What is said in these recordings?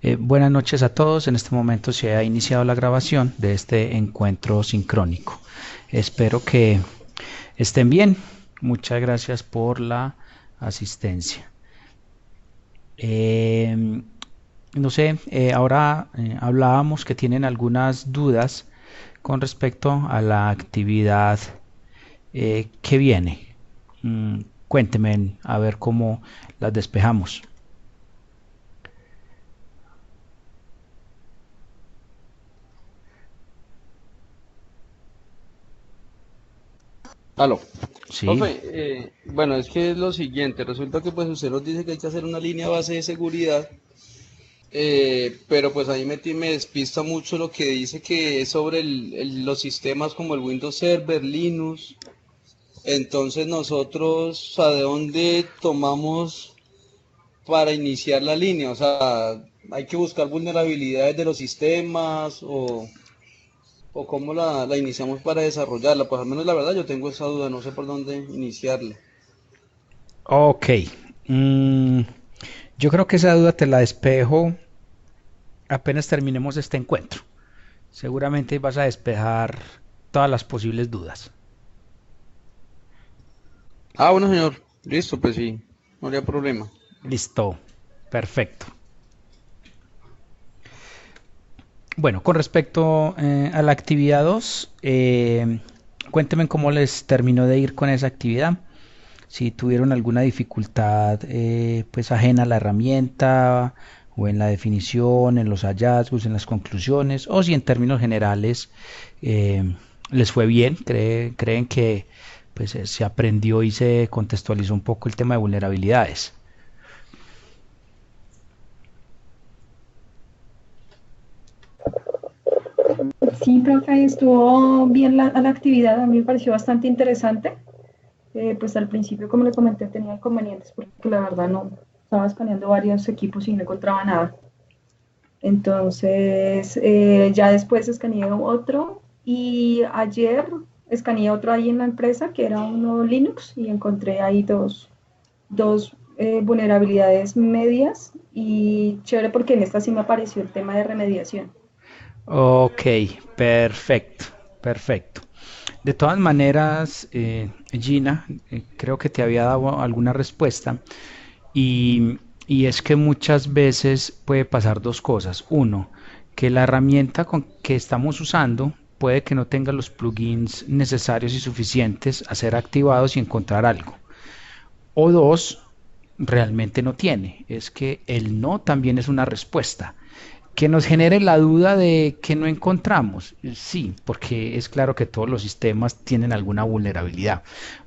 Buenas noches a todos. En este momento se ha iniciado la grabación de este encuentro sincrónico. Espero que estén bien. Muchas gracias por la asistencia. Eh, no sé, ahora hablábamos que tienen algunas dudas con respecto a la actividad que viene. Cuéntenme a ver cómo las despejamos. Aló. Sí. Profe, bueno, es que es lo siguiente, resulta que pues usted nos dice que hay que hacer una línea base de seguridad, pero pues ahí me despista mucho lo que dice que es sobre los sistemas como el Windows Server, Linux. Entonces nosotros, ¿a de dónde tomamos para iniciar la línea? O sea, ¿hay que buscar vulnerabilidades de los sistemas o cómo la iniciamos para desarrollarla? Pues al menos la verdad yo tengo esa duda, no sé por dónde iniciarla. Ok. Mm, yo creo que esa duda te la despejo apenas terminemos este encuentro. Seguramente vas a despejar todas las posibles dudas. Ah, bueno, señor. Listo, pues sí, no habría problema. Listo. Perfecto. Bueno, con respecto a la actividad 2, cuéntenme cómo les terminó de ir con esa actividad. Si tuvieron alguna dificultad pues ajena a la herramienta o en la definición, en los hallazgos, en las conclusiones, o si en términos generales les fue bien, creen que pues, se aprendió y se contextualizó un poco el tema de vulnerabilidades. Sí, profe, estuvo bien la actividad, a mí me pareció bastante interesante. Pues al principio, como le comenté, tenía inconvenientes porque la verdad no estaba escaneando varios equipos y no encontraba nada. Entonces, ya después escaneé otro y ayer escaneé otro ahí en la empresa que era uno Linux y encontré ahí dos vulnerabilidades medias y chévere porque en esta sí me apareció el tema de remediación. Ok, perfecto, perfecto. De todas maneras, Gina, creo que te había dado alguna respuesta y es que muchas veces puede pasar dos cosas. Uno, que la herramienta que estamos usando puede que no tenga los plugins necesarios y suficientes a ser activados y encontrar algo. O dos, realmente no tiene. Es que el no también es una respuesta que nos genere la duda de que no encontramos. Sí, porque es claro que todos los sistemas tienen alguna vulnerabilidad.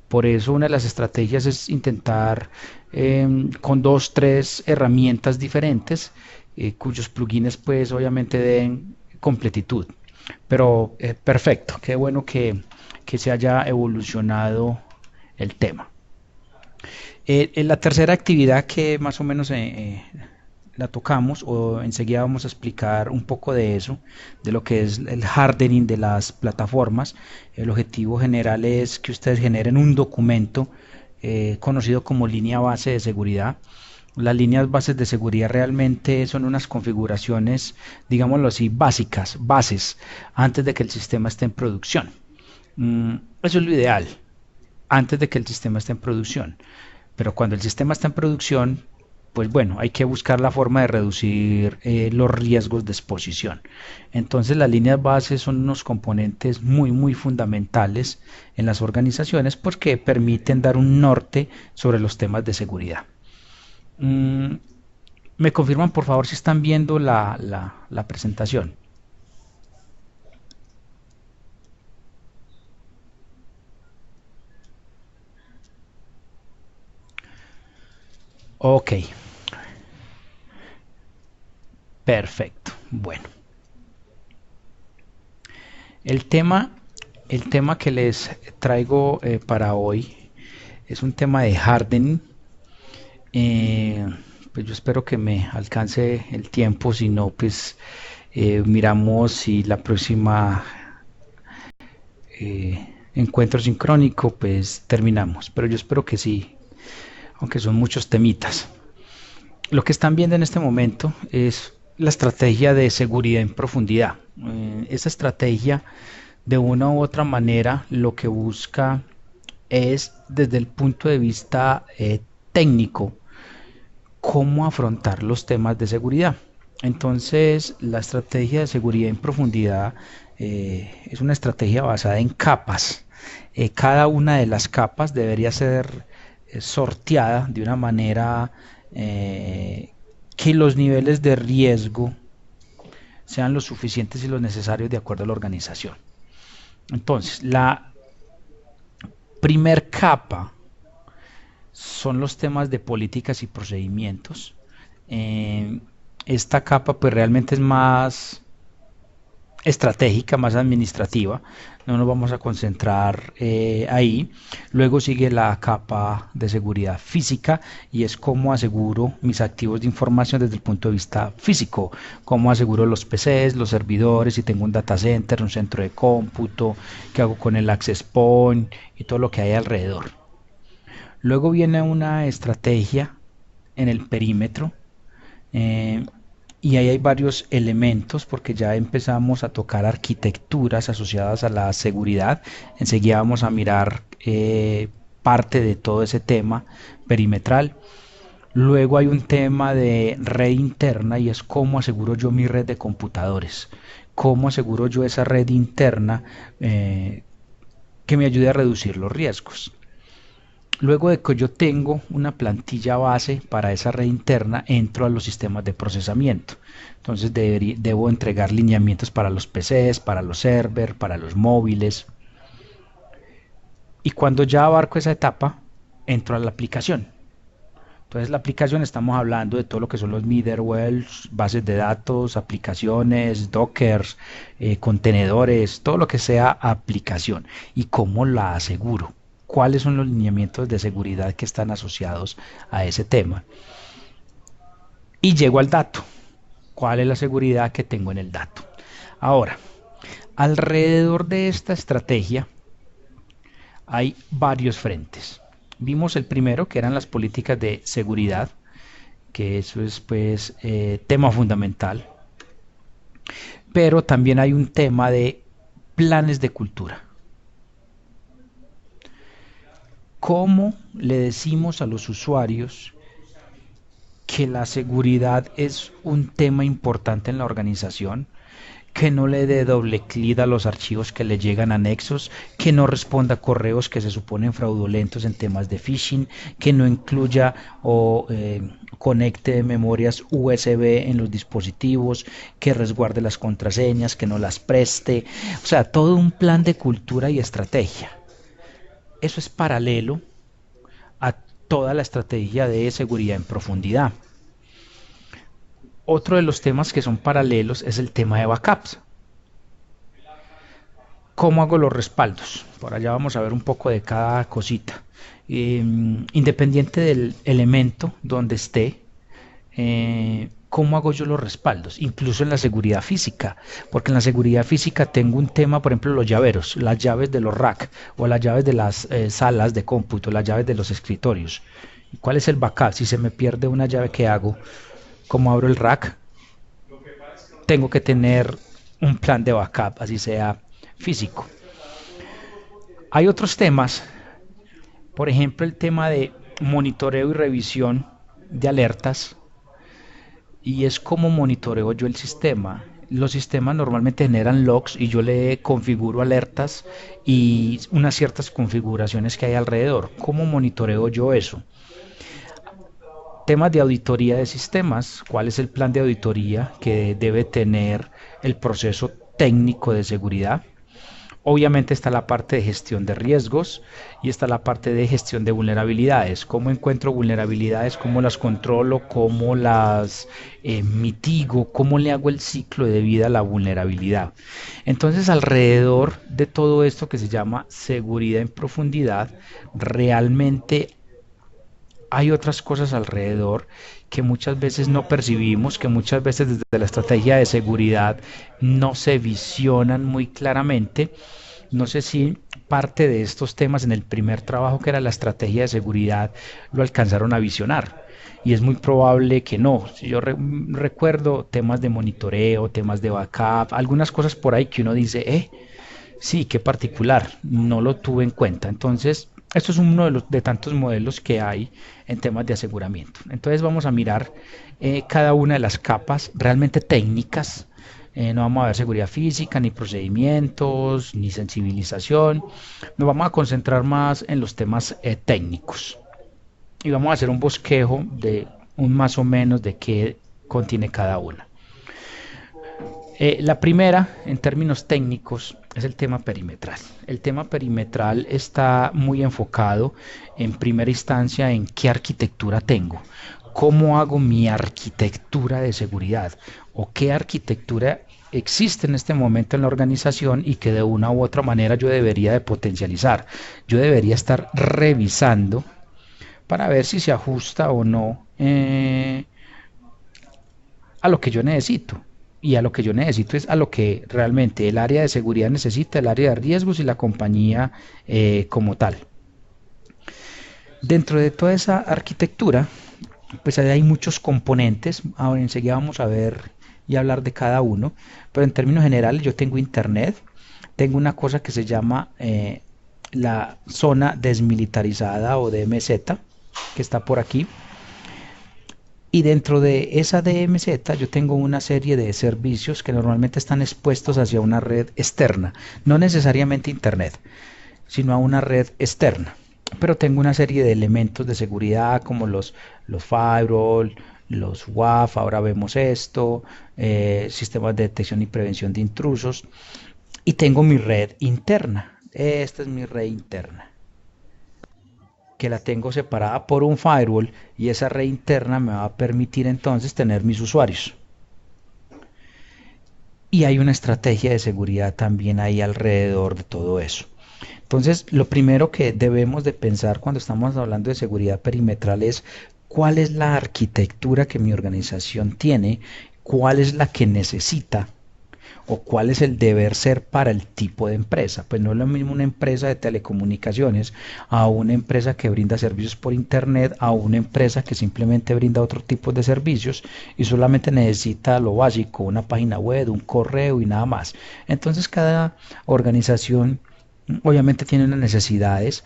Por eso una de las estrategias es intentar con dos, tres herramientas diferentes, cuyos plugins pues obviamente den completitud. Pero perfecto, qué bueno que se haya evolucionado el tema. En la tercera actividad que más o menos la tocamos o enseguida vamos a explicar un poco de eso, de lo que es el hardening de las plataformas. El objetivo general es que ustedes generen un documento conocido como línea base de seguridad. Las líneas bases de seguridad realmente son unas configuraciones, digámoslo así, básicas, bases, antes de que el sistema esté en producción. Eso es lo ideal, antes de que el sistema esté en producción. Pero cuando el sistema está en producción, pues bueno, hay que buscar la forma de reducir los riesgos de exposición. Entonces las líneas bases son unos componentes muy fundamentales en las organizaciones porque permiten dar un norte sobre los temas de seguridad. Mm, ¿Me confirman por favor si están viendo la presentación? Ok, perfecto. Bueno, el tema, el tema que les traigo para hoy es un tema de hardening. Eh, pues yo espero que me alcance el tiempo, si no, pues miramos si la próxima encuentro sincrónico, pues terminamos. Pero yo espero que sí, aunque son muchos temitas. Lo que están viendo en este momento es la estrategia de seguridad en profundidad. Esa estrategia, de una u otra manera, lo que busca es, desde el punto de vista técnico, cómo afrontar los temas de seguridad. Entonces, la estrategia de seguridad en profundidad es una estrategia basada en capas. Cada una de las capas debería ser sorteada de una manera que los niveles de riesgo sean los suficientes y los necesarios de acuerdo a la organización. Entonces, la primer capa son los temas de políticas y procedimientos. Esta capa pues realmente es más estratégica, más administrativa, no nos vamos a concentrar ahí. Luego sigue la capa de seguridad física y es cómo aseguro mis activos de información desde el punto de vista físico, cómo aseguro los PCs, los servidores, si tengo un data center, un centro de cómputo, qué hago con el access point y todo lo que hay alrededor. Luego viene una estrategia en el perímetro, y ahí hay varios elementos porque ya empezamos a tocar arquitecturas asociadas a la seguridad. Enseguida vamos a mirar parte de todo ese tema perimetral. Luego hay un tema de red interna y es cómo aseguro yo mi red de computadores, cómo aseguro yo esa red interna que me ayude a reducir los riesgos. Luego de que yo tengo una plantilla base para esa red interna, entro a los sistemas de procesamiento. Entonces debo entregar lineamientos para los PCs, para los servers, para los móviles. Y cuando ya abarco esa etapa, entro a la aplicación. Entonces la aplicación, estamos hablando de todo lo que son los middlewares, bases de datos, aplicaciones, dockers, contenedores, todo lo que sea aplicación. ¿Y cómo la aseguro? ¿Cuáles son los lineamientos de seguridad que están asociados a ese tema? Y llego al dato. ¿Cuál es la seguridad que tengo en el dato? Ahora, alrededor de esta estrategia hay varios frentes. Vimos el primero, que eran las políticas de seguridad, que eso es pues tema fundamental. Pero también hay un tema de planes de cultura. ¿Cómo le decimos a los usuarios que la seguridad es un tema importante en la organización? Que no le dé doble clic a los archivos que le llegan anexos, que no responda a correos que se suponen fraudulentos en temas de phishing, que no incluya o conecte memorias USB en los dispositivos, que resguarde las contraseñas, que no las preste. O sea, todo un plan de cultura y estrategia. Eso es paralelo a toda la estrategia de seguridad en profundidad. Otro de los temas que son paralelos es el tema de backups. ¿Cómo hago los respaldos? Por allá vamos a ver un poco de cada cosita. Independiente del elemento donde esté, ¿cómo hago yo los respaldos? Incluso en la seguridad física, porque en la seguridad física tengo un tema, por ejemplo, los llaveros, las llaves de los rack o las llaves de las salas de cómputo, las llaves de los escritorios. ¿Cuál es el backup? Si se me pierde una llave, ¿qué hago? ¿Cómo abro el rack? Tengo que tener un plan de backup, así sea físico. Hay otros temas, por ejemplo, el tema de monitoreo y revisión de alertas. Y es como monitoreo yo el sistema. Los sistemas normalmente generan logs y yo le configuro alertas y unas ciertas configuraciones que hay alrededor. ¿Cómo monitoreo yo eso? Temas de auditoría de sistemas. ¿Cuál es el plan de auditoría que debe tener el proceso técnico de seguridad? Obviamente está la parte de gestión de riesgos y está la parte de gestión de vulnerabilidades. ¿Cómo encuentro vulnerabilidades? ¿Cómo las controlo? ¿Cómo las mitigo? ¿Cómo le hago el ciclo de vida a la vulnerabilidad? Entonces, alrededor de todo esto que se llama seguridad en profundidad, realmente hay otras cosas alrededor que muchas veces no percibimos, que muchas veces desde la estrategia de seguridad no se visionan muy claramente, No sé si parte de estos temas en el primer trabajo, que era la estrategia de seguridad, lo alcanzaron a visionar. Y es muy probable que no. Si yo recuerdo temas de monitoreo, temas de backup, algunas cosas por ahí que uno dice, sí, qué particular, no lo tuve en cuenta. Entonces, esto es uno de tantos modelos que hay en temas de aseguramiento. Entonces vamos a mirar cada una de las capas realmente técnicas. No vamos a ver seguridad física, ni procedimientos, ni sensibilización. Nos vamos a concentrar más en los temas técnicos. Y vamos a hacer un bosquejo de un más o menos de qué contiene cada una. La primera, en términos técnicos, es el tema perimetral. El tema perimetral está muy enfocado en primera instancia en qué arquitectura tengo, cómo hago mi arquitectura de seguridad o qué arquitectura existe en este momento en la organización y que de una u otra manera yo debería de potencializar. Yo debería estar revisando para ver si se ajusta o no a lo que yo necesito. Y a lo que yo necesito es a lo que realmente el área de seguridad necesita, el área de riesgos y la compañía como tal. Dentro de toda esa arquitectura, pues hay muchos componentes. Ahora enseguida vamos a ver y hablar de cada uno, pero en términos generales yo tengo internet, tengo una cosa que se llama la zona desmilitarizada o DMZ, que está por aquí. Y dentro de esa DMZ yo tengo una serie de servicios que normalmente están expuestos hacia una red externa, no necesariamente internet, sino a una red externa. Pero tengo una serie de elementos de seguridad como los firewall, los WAF, ahora vemos esto, sistemas de detección y prevención de intrusos. Y tengo mi red interna, esta es mi red interna, que la tengo separada por un firewall, y esa red interna me va a permitir entonces tener mis usuarios. Y hay una estrategia de seguridad también ahí alrededor de todo eso. Entonces, lo primero que debemos de pensar cuando estamos hablando de seguridad perimetral es cuál es la arquitectura que mi organización tiene, cuál es la que necesita o cuál es el deber ser para el tipo de empresa. Pues no es lo mismo una empresa de telecomunicaciones a una empresa que brinda servicios por internet, a una empresa que simplemente brinda otro tipo de servicios y solamente necesita lo básico, una página web, un correo y nada más. Entonces cada organización obviamente tiene unas necesidades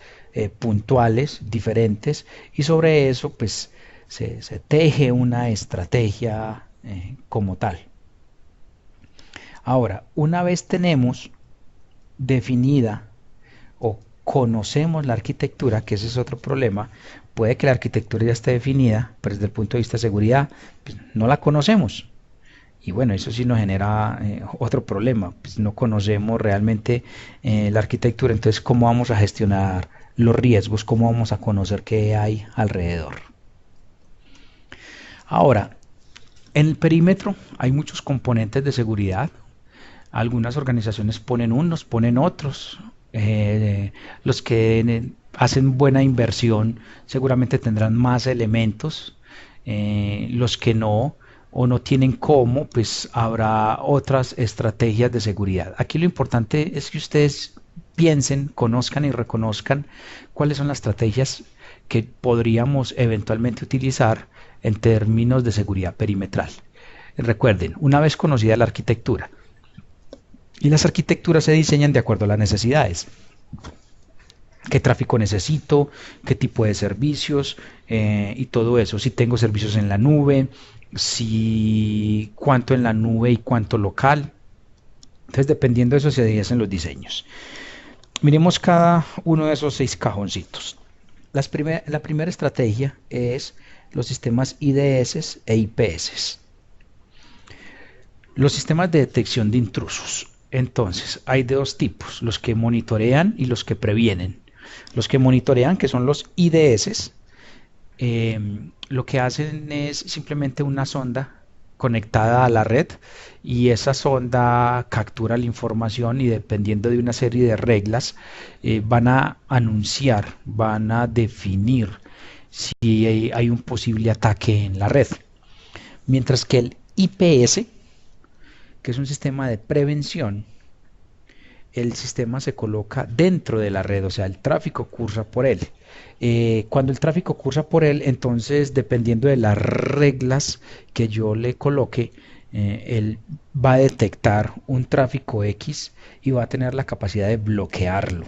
puntuales, diferentes, y sobre eso pues se teje una estrategia como tal. Ahora, una vez tenemos definida o conocemos la arquitectura, que ese es otro problema, puede que la arquitectura ya esté definida, pero desde el punto de vista de seguridad, pues no la conocemos. Y bueno, eso sí nos genera otro problema, pues no conocemos realmente la arquitectura, entonces ¿cómo vamos a gestionar los riesgos? ¿Cómo vamos a conocer qué hay alrededor? Ahora, en el perímetro hay muchos componentes de seguridad. Algunas organizaciones ponen unos, ponen otros. Los que hacen buena inversión seguramente tendrán más elementos. Los que no o no tienen cómo, pues habrá otras estrategias de seguridad. Aquí lo importante es que ustedes piensen, conozcan y reconozcan cuáles son las estrategias que podríamos eventualmente utilizar en términos de seguridad perimetral. Recuerden, una vez conocida la arquitectura, y las arquitecturas se diseñan de acuerdo a las necesidades. ¿Qué tráfico necesito? ¿Qué tipo de servicios? Y todo eso. Si tengo servicios en la nube, si cuánto en la nube y cuánto local. Entonces, dependiendo de eso se hacen los diseños. Miremos cada uno de esos 6 cajoncitos. La primera estrategia es los sistemas IDS e IPS. Los sistemas de detección de intrusos. Entonces, hay de 2 tipos, los que monitorean y los que previenen. Los que monitorean, que son los IDS, lo que hacen es simplemente una sonda conectada a la red, y esa sonda captura la información y dependiendo de una serie de reglas van a anunciar, van a definir si hay un posible ataque en la red. Mientras que el IPS, que es un sistema de prevención, el sistema se coloca dentro de la red, o sea, el tráfico cursa por él. Cuando el tráfico cursa por él, entonces dependiendo de las reglas que yo le coloque, él va a detectar un tráfico X y va a tener la capacidad de bloquearlo.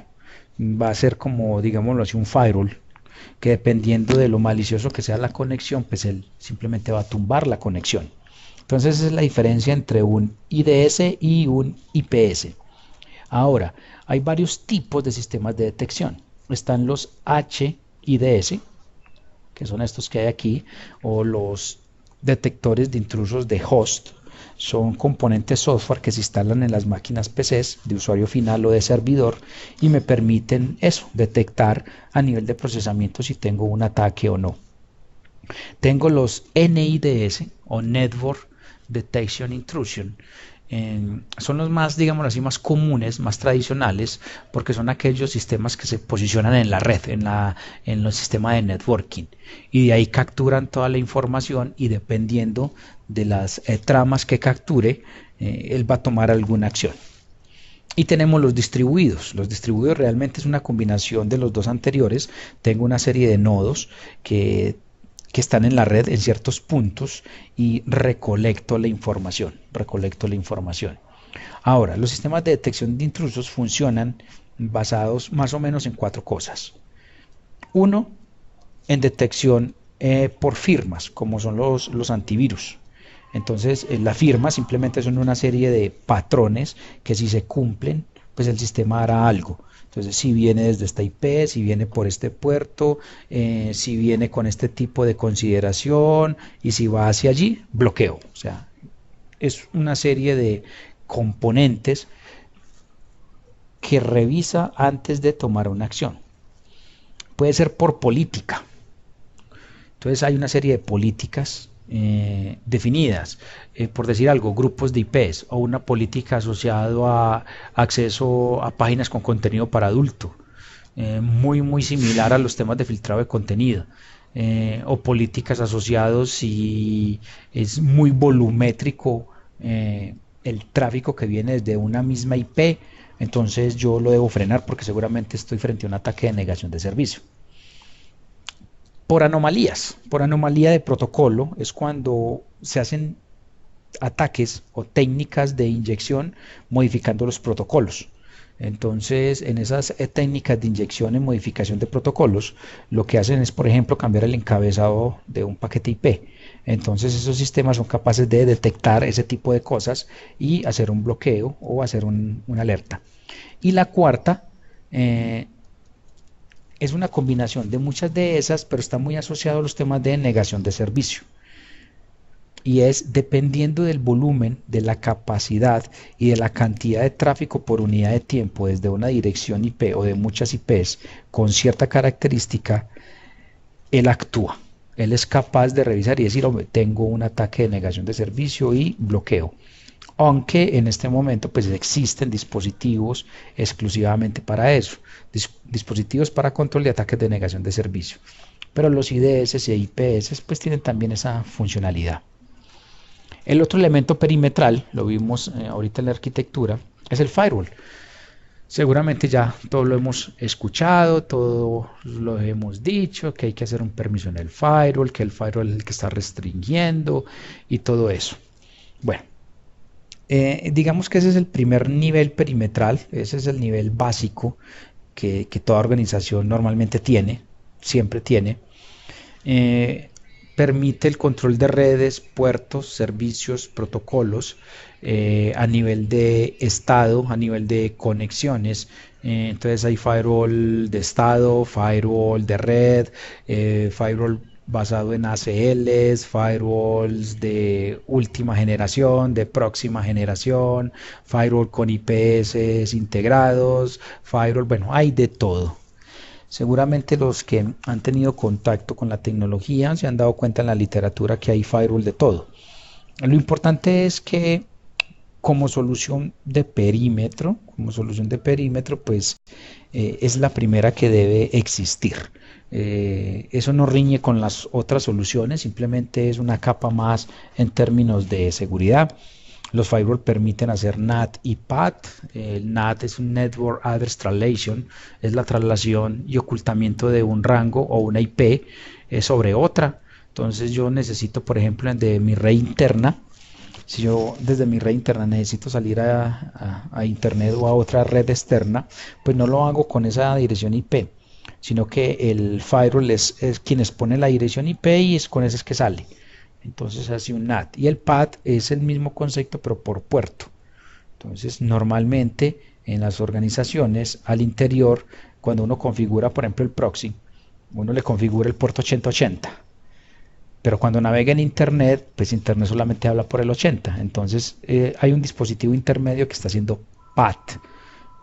Va a ser como, digámoslo así, un firewall, que dependiendo de lo malicioso que sea la conexión, pues él simplemente va a tumbar la conexión. Entonces esa es la diferencia entre un IDS y un IPS. Ahora, hay varios tipos de sistemas de detección. Están los HIDS, que son estos que hay aquí, o los detectores de intrusos de host. Son componentes software que se instalan en las máquinas PCs de usuario final o de servidor y me permiten eso, detectar a nivel de procesamiento si tengo un ataque o no. Tengo los NIDS o Network Detection Intrusion. Son los más, digamos así, más comunes, más tradicionales, porque son aquellos sistemas que se posicionan en la red, en el sistema de networking, y de ahí capturan toda la información y dependiendo de las tramas que capture, él va a tomar alguna acción. Y tenemos los distribuidos. Los distribuidos realmente es una combinación de los dos anteriores. Tengo una serie de nodos que están en la red en ciertos puntos y recolecto la información. Ahora, los sistemas de detección de intrusos funcionan basados más o menos en 4 cosas. Uno, en detección por firmas, como son los antivirus. Entonces, la firma simplemente son una serie de patrones que si se cumplen, pues el sistema hará algo. Entonces, si viene desde esta IP, si viene por este puerto, si viene con este tipo de consideración y si va hacia allí, bloqueo. O sea, es una serie de componentes que revisa antes de tomar una acción. Puede ser por política. Entonces, hay una serie de políticas definidas, por decir algo, grupos de IPs o una política asociado a acceso a páginas con contenido para adulto, muy similar a los temas de filtrado de contenido, o políticas asociados si es muy volumétrico el tráfico que viene desde una misma IP, entonces yo lo debo frenar porque seguramente estoy frente a un ataque de negación de servicio. Por anomalía de protocolo es cuando se hacen ataques o técnicas de inyección modificando los protocolos. Entonces, en esas técnicas de inyección en modificación de protocolos, lo que hacen es, por ejemplo, cambiar el encabezado de un paquete IP. Entonces, esos sistemas son capaces de detectar ese tipo de cosas y hacer un bloqueo o hacer una alerta. Y la cuarta, es una combinación de muchas de esas, pero está muy asociado a los temas de negación de servicio. Y es dependiendo del volumen, de la capacidad y de la cantidad de tráfico por unidad de tiempo desde una dirección IP o de muchas IPs con cierta característica, él actúa. Él es capaz de revisar y decir, hombre, tengo un ataque de negación de servicio y bloqueo. Aunque en este momento pues existen dispositivos exclusivamente para eso, dispositivos para control de ataques de negación de servicio, pero los IDS y IPS pues tienen también esa funcionalidad. El otro elemento perimetral, lo vimos ahorita en la arquitectura, es el firewall. Seguramente ya todo lo hemos escuchado, todo lo hemos dicho, que hay que hacer un permiso en el firewall, que el firewall es el que está restringiendo y todo eso. Bueno. Digamos que ese es el primer nivel perimetral, ese es el nivel básico que toda organización normalmente tiene, siempre tiene. Permite el control de redes, puertos, servicios, protocolos a nivel de estado, a nivel de conexiones. Entonces hay firewall de estado, firewall de red, firewall basado en ACLs, firewalls de última generación, de próxima generación, firewall con IPS integrados, firewall, bueno, hay de todo. Seguramente los que han tenido contacto con la tecnología se han dado cuenta en la literatura que hay firewall de todo. Lo importante es que como solución de perímetro, pues es la primera que debe existir. Eso no riñe con las otras soluciones, simplemente es una capa más en términos de seguridad. Los firewall permiten hacer NAT y PAT. El NAT es un Network Address Translation, es la traslación y ocultamiento de un rango o una IP sobre otra. Entonces yo necesito, por ejemplo, de mi red interna, si yo desde mi red interna necesito salir a internet o a otra red externa, pues no lo hago con esa dirección IP, sino que el firewall es quien expone la dirección IP y es con ese es que sale. Entonces hace un NAT. Y el PAT es el mismo concepto pero por puerto. Entonces normalmente en las organizaciones al interior, cuando uno configura por ejemplo el proxy, uno le configura el puerto 8080. Pero cuando navega en Internet, pues Internet solamente habla por el 80. Entonces hay un dispositivo intermedio que está haciendo PAT.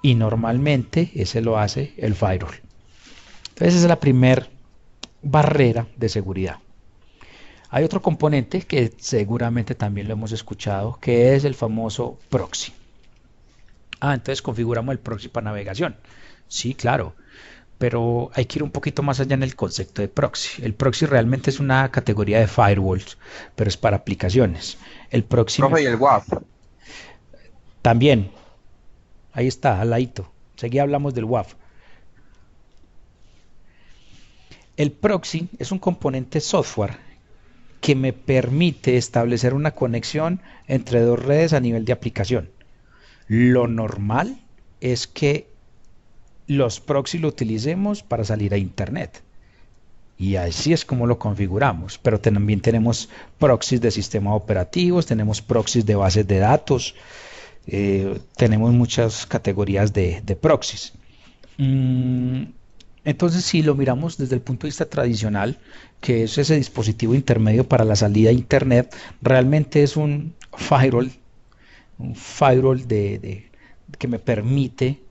Y normalmente ese lo hace el firewall. Entonces esa es la primera barrera de seguridad. Hay otro componente que seguramente también lo hemos escuchado, que es el famoso proxy. Entonces configuramos el proxy para navegación. Sí, claro. Pero hay que ir un poquito más allá en el concepto de proxy. El proxy realmente es una categoría de firewalls, pero es para aplicaciones. El proxy Profe, y el WAF. también, ahí está, al ladito. Seguí hablamos del WAF. El proxy es un componente software que me permite establecer una conexión entre dos redes a nivel de aplicación. Lo normal es que los proxy lo utilicemos para salir a internet y así es como lo configuramos, pero también tenemos proxies de sistemas operativos, tenemos proxies de bases de datos, tenemos muchas categorías de proxies. Entonces si lo miramos desde el punto de vista tradicional, que es ese dispositivo intermedio para la salida a internet, realmente es un firewall que me permite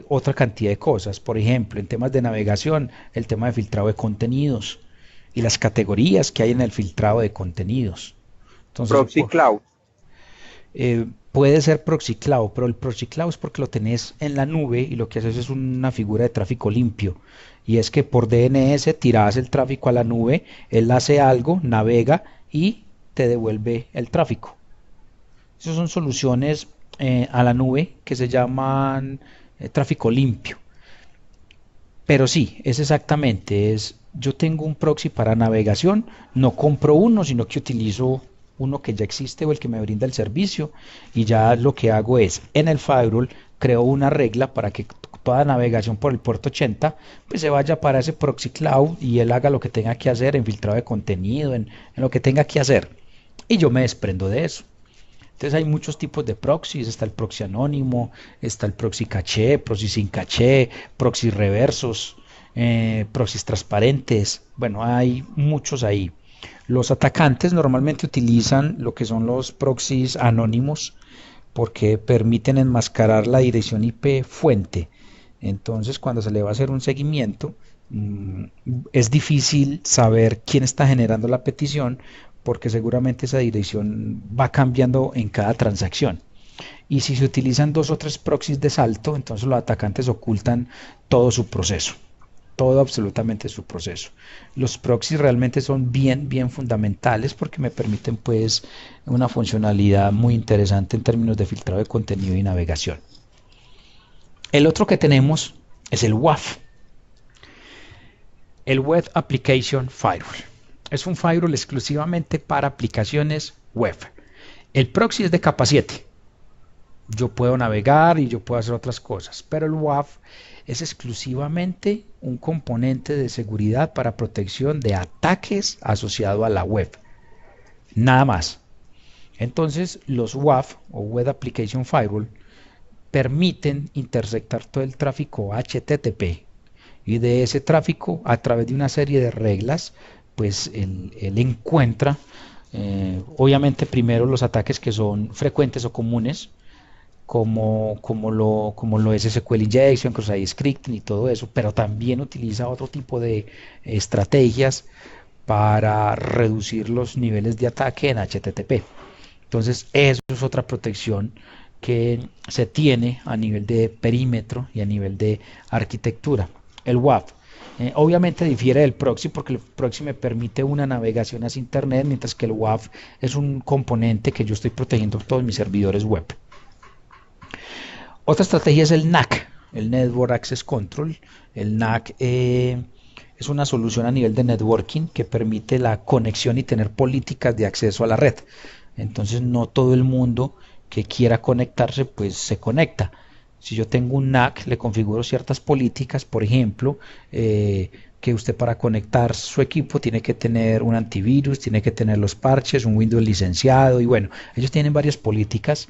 otra cantidad de cosas. Por ejemplo, en temas de navegación, el tema de filtrado de contenidos y las categorías que hay en el filtrado de contenidos. Entonces, Proxy Cloud. puede ser proxy cloud, pero el proxy cloud es porque lo tenés en la nube y lo que haces es una figura de tráfico limpio. Y es que por DNS tirás el tráfico a la nube, él hace algo, navega y te devuelve el tráfico. Esas son soluciones a la nube que se llaman tráfico limpio. Pero sí, es exactamente, yo tengo un proxy para navegación, no compro uno, sino que utilizo uno que ya existe o el que me brinda el servicio y ya lo que hago es, en el firewall, creo una regla para que toda navegación por el puerto 80 pues se vaya para ese proxy cloud y él haga lo que tenga que hacer en filtrado de contenido, en lo que tenga que hacer. Y yo me desprendo de eso. Entonces hay muchos tipos de proxies, está el proxy anónimo, está el proxy caché, proxy sin caché, proxy reversos, proxies transparentes, bueno, hay muchos ahí. Los atacantes normalmente utilizan lo que son los proxies anónimos porque permiten enmascarar la dirección IP fuente. Entonces cuando se le va a hacer un seguimiento, es difícil saber quién está generando la petición porque seguramente esa dirección va cambiando en cada transacción. Y si se utilizan 2 o 3 proxies de salto, entonces los atacantes ocultan todo su proceso, todo absolutamente su proceso. Los proxies realmente son bien fundamentales porque me permiten pues una funcionalidad muy interesante en términos de filtrado de contenido y navegación. El otro que tenemos es el WAF, el Web Application Firewall. Es un firewall exclusivamente para aplicaciones web. El proxy es de capa 7. Yo puedo navegar y yo puedo hacer otras cosas, pero el WAF es exclusivamente un componente de seguridad para protección de ataques asociado a la web. Nada más. Entonces, los WAF o Web Application Firewall permiten interceptar todo el tráfico HTTP y de ese tráfico a través de una serie de reglas pues él encuentra obviamente primero los ataques que son frecuentes o comunes como lo es SQL Injection, Cross-Site Scripting y todo eso, pero también utiliza otro tipo de estrategias para reducir los niveles de ataque en HTTP. Entonces eso es otra protección que se tiene a nivel de perímetro y a nivel de arquitectura. El WAF Obviamente difiere del proxy porque el proxy me permite una navegación hacia internet, mientras que el WAF es un componente que yo estoy protegiendo todos mis servidores web. Otra estrategia es el NAC, el Network Access Control. El NAC es una solución a nivel de networking que permite la conexión y tener políticas de acceso a la red. Entonces no todo el mundo que quiera conectarse pues se conecta. Si yo tengo un NAC, le configuro ciertas políticas, por ejemplo, que usted para conectar su equipo tiene que tener un antivirus, tiene que tener los parches, un Windows licenciado, y bueno, ellos tienen varias políticas.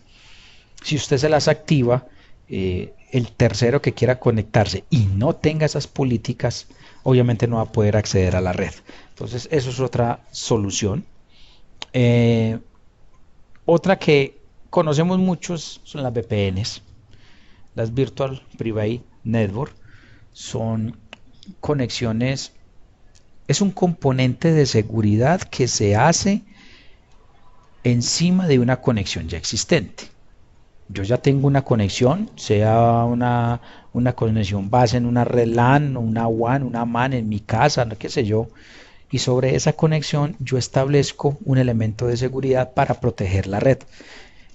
Si usted se las activa, el tercero que quiera conectarse y no tenga esas políticas, obviamente no va a poder acceder a la red. Entonces, eso es otra solución. Otra que conocemos muchos son las VPNs. Las Virtual Private Network son conexiones, es un componente de seguridad que se hace encima de una conexión ya existente. Yo ya tengo una conexión, sea una conexión base en una red LAN, una WAN, una MAN en mi casa, no qué sé yo, y sobre esa conexión yo establezco un elemento de seguridad para proteger la red.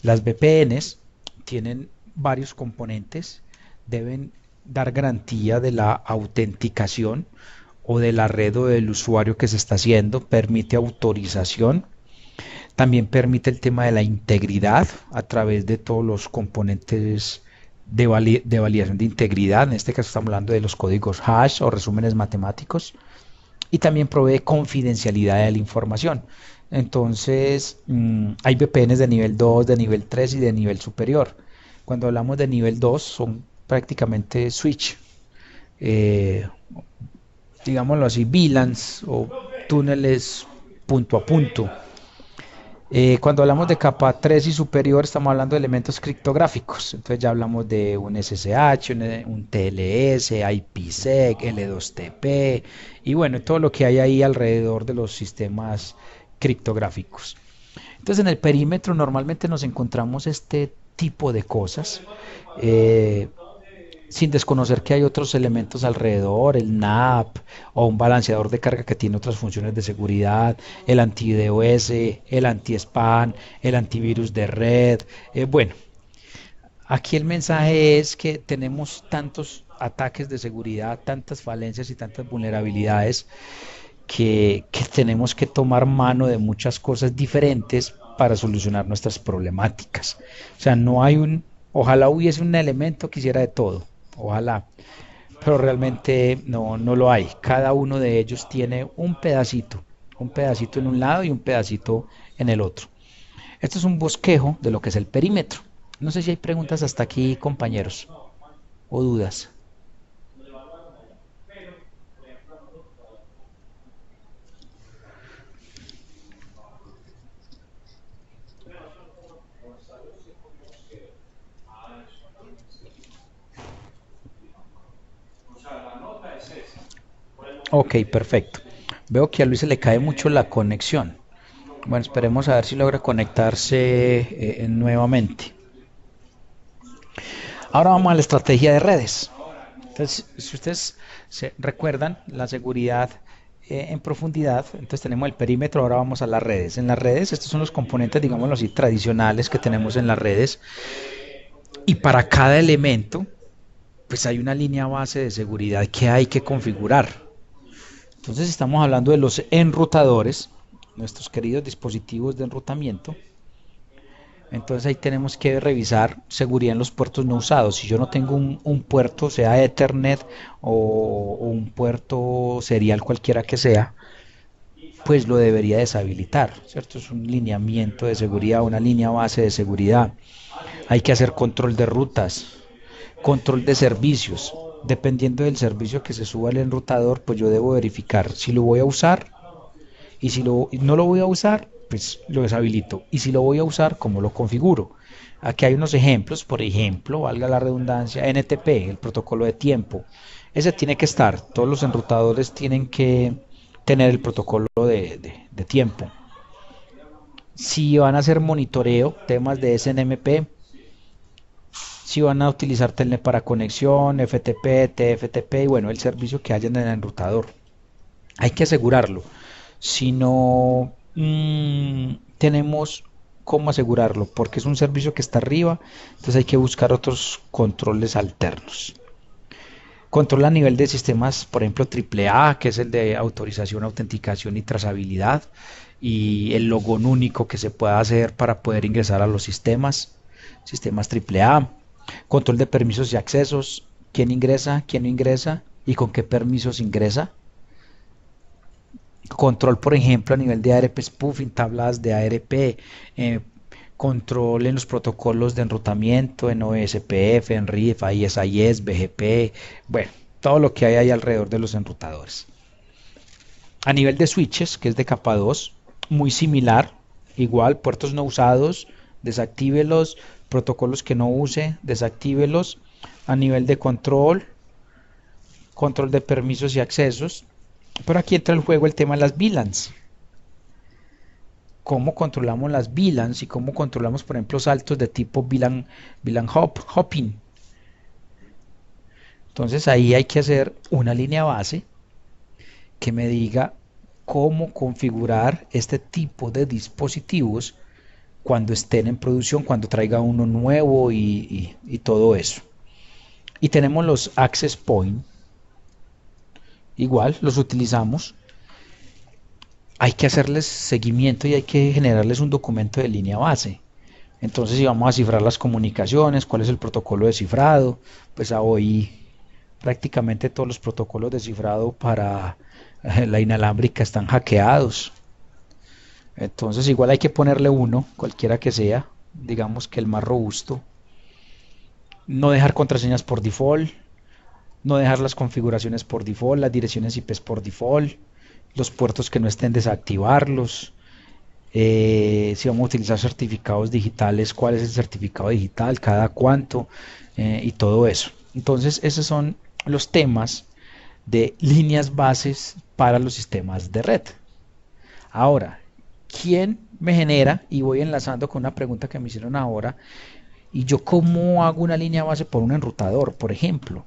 Las VPNs tienen varios componentes, deben dar garantía de la autenticación o de la red o del usuario que se está haciendo, permite autorización, también permite el tema de la integridad a través de todos los componentes de validación de integridad, en este caso estamos hablando de los códigos hash o resúmenes matemáticos, y también provee confidencialidad de la información. Entonces, hay VPNs de nivel 2, de nivel 3 y de nivel superior. Cuando hablamos de nivel 2 son prácticamente switch, digámoslo así, VLANs o túneles punto a punto. Cuando hablamos de capa 3 y superior estamos hablando de elementos criptográficos, entonces ya hablamos de un SSH, un TLS, IPsec, L2TP y bueno, todo lo que hay ahí alrededor de los sistemas criptográficos. Entonces en el perímetro normalmente nos encontramos este tipo de cosas, sin desconocer que hay otros elementos alrededor, el NAP o un balanceador de carga que tiene otras funciones de seguridad, el anti-DOS, el anti-spam, el antivirus de red. Bueno, aquí el mensaje es que tenemos tantos ataques de seguridad, tantas falencias y tantas vulnerabilidades que tenemos que tomar mano de muchas cosas diferentes para solucionar nuestras problemáticas. O sea, no hay ojalá hubiese un elemento que hiciera de todo, ojalá, pero realmente no lo hay. Cada uno de ellos tiene un pedacito en un lado y un pedacito en el otro. Esto es un bosquejo de lo que es el perímetro. No sé si hay preguntas hasta aquí, compañeros, o dudas. Ok, perfecto. Veo que a Luis se le cae mucho la conexión. Bueno, esperemos a ver si logra conectarse nuevamente. Ahora vamos a la estrategia de redes. Entonces, si ustedes se recuerdan la seguridad en profundidad, entonces tenemos el perímetro, ahora vamos a las redes. En las redes, estos son los componentes, digámoslo así, tradicionales que tenemos en las redes. Y para cada elemento, pues hay una línea base de seguridad que hay que configurar. Entonces estamos hablando de los enrutadores, nuestros queridos dispositivos de enrutamiento. Entonces ahí tenemos que revisar seguridad en los puertos no usados. Si yo no tengo un puerto, sea Ethernet o un puerto serial cualquiera que sea, pues lo debería deshabilitar, ¿cierto? Es un lineamiento de seguridad, una línea base de seguridad. Hay que hacer control de rutas, control de servicios. Dependiendo del servicio que se suba al enrutador, pues yo debo verificar si lo voy a usar y si no lo voy a usar, pues lo deshabilito. Y si lo voy a usar, ¿cómo lo configuro? Aquí hay unos ejemplos, por ejemplo, valga la redundancia, NTP, el protocolo de tiempo. Ese tiene que estar, todos los enrutadores tienen que tener el protocolo de tiempo. Si van a hacer monitoreo, temas de SNMP, si van a utilizar Telnet para conexión, FTP, TFTP y bueno, el servicio que haya en el enrutador. Hay que asegurarlo. Si no tenemos cómo asegurarlo, porque es un servicio que está arriba, entonces hay que buscar otros controles alternos. Control a nivel de sistemas, por ejemplo, AAA, que es el de autorización, autenticación y trazabilidad, y el logón único que se pueda hacer para poder ingresar a los sistemas AAA. Control de permisos y accesos, quién ingresa, quién no ingresa y con qué permisos ingresa. Control, por ejemplo, a nivel de ARP spoofing, tablas de ARP, control en los protocolos de enrutamiento, en OSPF, en RIF, ISIS, BGP, bueno, todo lo que hay ahí alrededor de los enrutadores. A nivel de switches, que es de capa 2, muy similar, igual, puertos no usados, desactívelos, protocolos que no use, desactívelos. A nivel de control de permisos y accesos, pero aquí entra el juego el tema de las VLANs. Cómo controlamos las VLANs y cómo controlamos, por ejemplo, saltos de tipo VLAN hopping. Entonces ahí hay que hacer una línea base que me diga cómo configurar este tipo de dispositivos cuando estén en producción, cuando traiga uno nuevo y todo eso. Y tenemos los access point. Igual los utilizamos, hay que hacerles seguimiento y hay que generarles un documento de línea base. Entonces, si vamos a cifrar las comunicaciones, cuál es el protocolo de cifrado, pues hoy prácticamente todos los protocolos de cifrado para la inalámbrica están hackeados. Entonces igual hay que ponerle uno, cualquiera que sea, digamos que el más robusto. No dejar contraseñas por default, no dejar las configuraciones por default, las direcciones IP por default, los puertos que no estén, desactivarlos. Si vamos a utilizar certificados digitales, cuál es el certificado digital, cada cuánto, y todo eso. Entonces esos son los temas de líneas bases para los sistemas de red. Ahora, ¿quién me genera? Y voy enlazando con una pregunta que me hicieron ahora. ¿Y yo cómo hago una línea base por un enrutador, por ejemplo?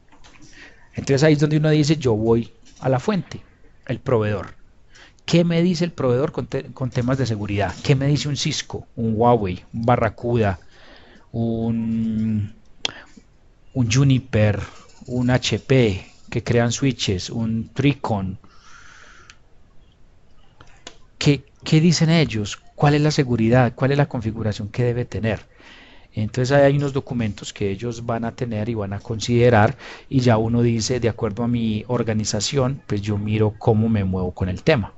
Entonces ahí es donde uno dice, yo voy a la fuente, el proveedor. ¿Qué me dice el proveedor con temas de seguridad? ¿Qué me dice un Cisco, un Huawei, un Barracuda, un Juniper, un HP que crean switches, un Tricon? ¿Qué dicen ellos? ¿Cuál es la seguridad? ¿Cuál es la configuración que debe tener? Entonces hay unos documentos que ellos van a tener y van a considerar y ya uno dice, de acuerdo a mi organización, pues yo miro cómo me muevo con el tema.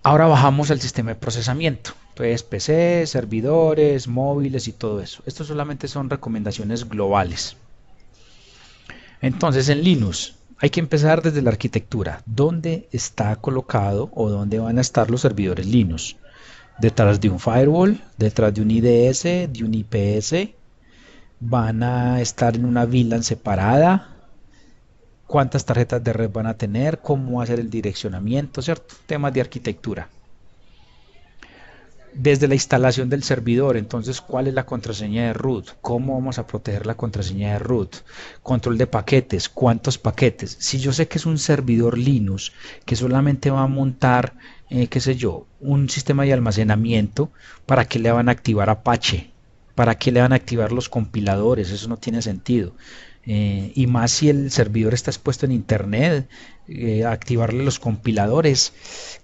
Ahora bajamos al sistema de procesamiento. Entonces PC, servidores, móviles y todo eso. Esto solamente son recomendaciones globales. Entonces en Linux hay que empezar desde la arquitectura. ¿Dónde está colocado o dónde van a estar los servidores Linux? Detrás de un firewall, detrás de un IDS, de un IPS, van a estar en una VLAN separada, cuántas tarjetas de red van a tener, cómo hacer el direccionamiento, ¿cierto? Temas de arquitectura. Desde la instalación del servidor, entonces, ¿cuál es la contraseña de root? ¿Cómo vamos a proteger la contraseña de root? Control de paquetes, ¿cuántos paquetes? Si yo sé que es un servidor Linux que solamente va a montar, qué sé yo, un sistema de almacenamiento, ¿para qué le van a activar Apache? ¿Para qué le van a activar los compiladores? Eso no tiene sentido. Y más si el servidor está expuesto en internet, activarle los compiladores,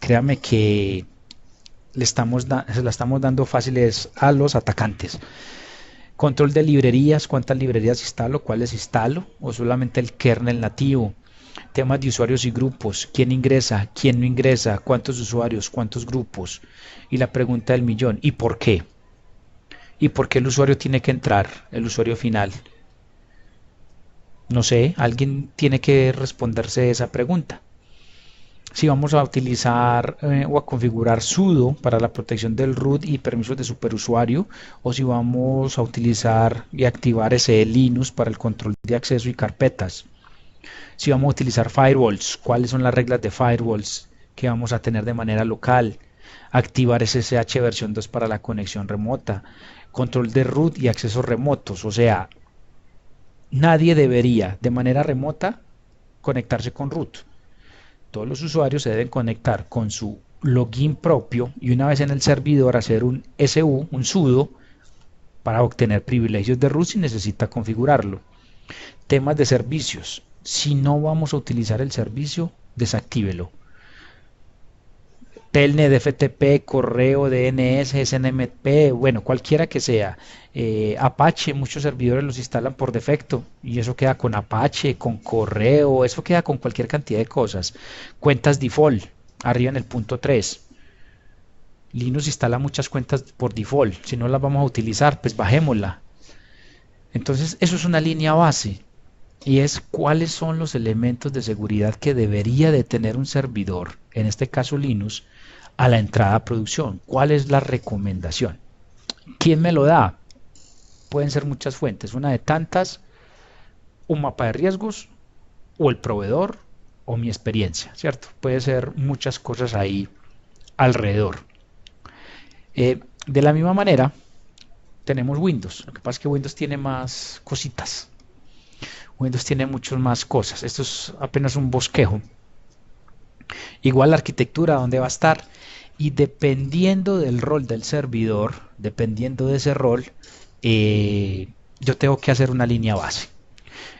créame que se la estamos dando fáciles a los atacantes. Control de librerías, cuántas librerías instalo, cuáles instalo, o solamente el kernel nativo. Temas de usuarios y grupos, quién ingresa, quién no ingresa, cuántos usuarios, cuántos grupos. Y la pregunta del millón, ¿y por qué? ¿Y por qué el usuario tiene que entrar, el usuario final? No sé, alguien tiene que responderse esa pregunta. Si vamos a utilizar o a configurar sudo para la protección del root y permisos de superusuario, o si vamos a utilizar y activar ese Linux para el control de acceso y carpetas. Si vamos a utilizar firewalls, cuáles son las reglas de firewalls que vamos a tener de manera local. activar SSH versión 2 para la conexión remota, control de root y accesos remotos. O sea, nadie debería de manera remota conectarse con root. Todos los usuarios se deben conectar con su login propio y una vez en el servidor hacer un sudo para obtener privilegios de root si necesita configurarlo. Temas de servicios. Si no vamos a utilizar el servicio, desactívelo. Telnet, FTP, correo, DNS, SNMP, bueno, cualquiera que sea. Apache, muchos servidores los instalan por defecto y eso queda con Apache, con correo, eso queda con cualquier cantidad de cosas. Cuentas default, arriba en el punto 3. Linux instala muchas cuentas por default, si no las vamos a utilizar, pues bajémosla. Entonces, eso es una línea base y es cuáles son los elementos de seguridad que debería de tener un servidor, en este caso Linux, a la entrada a producción. ¿Cuál es la recomendación? ¿Quién me lo da? Pueden ser muchas fuentes, una de tantas, un mapa de riesgos, o el proveedor, o mi experiencia, ¿cierto? Puede ser muchas cosas ahí alrededor. De la misma manera, tenemos Windows. Lo que pasa es que Windows tiene más cositas. Windows tiene muchas más cosas. Esto es apenas un bosquejo. Igual la arquitectura, dónde va a estar. Y dependiendo del rol del servidor, dependiendo de ese rol, yo tengo que hacer una línea base.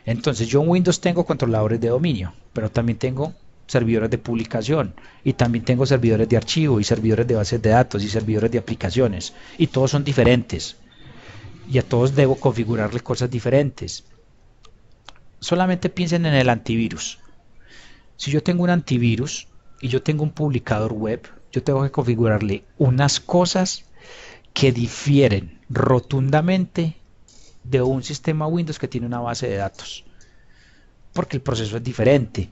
Entonces yo en Windows tengo controladores de dominio, pero también tengo servidores de publicación y también tengo servidores de archivo y servidores de bases de datos y servidores de aplicaciones y todos son diferentes y a todos debo configurarles cosas diferentes. Solamente piensen en el antivirus. Si yo tengo un antivirus y yo tengo un publicador web, yo tengo que configurarle unas cosas que difieren rotundamente de un sistema Windows que tiene una base de datos, porque el proceso es diferente.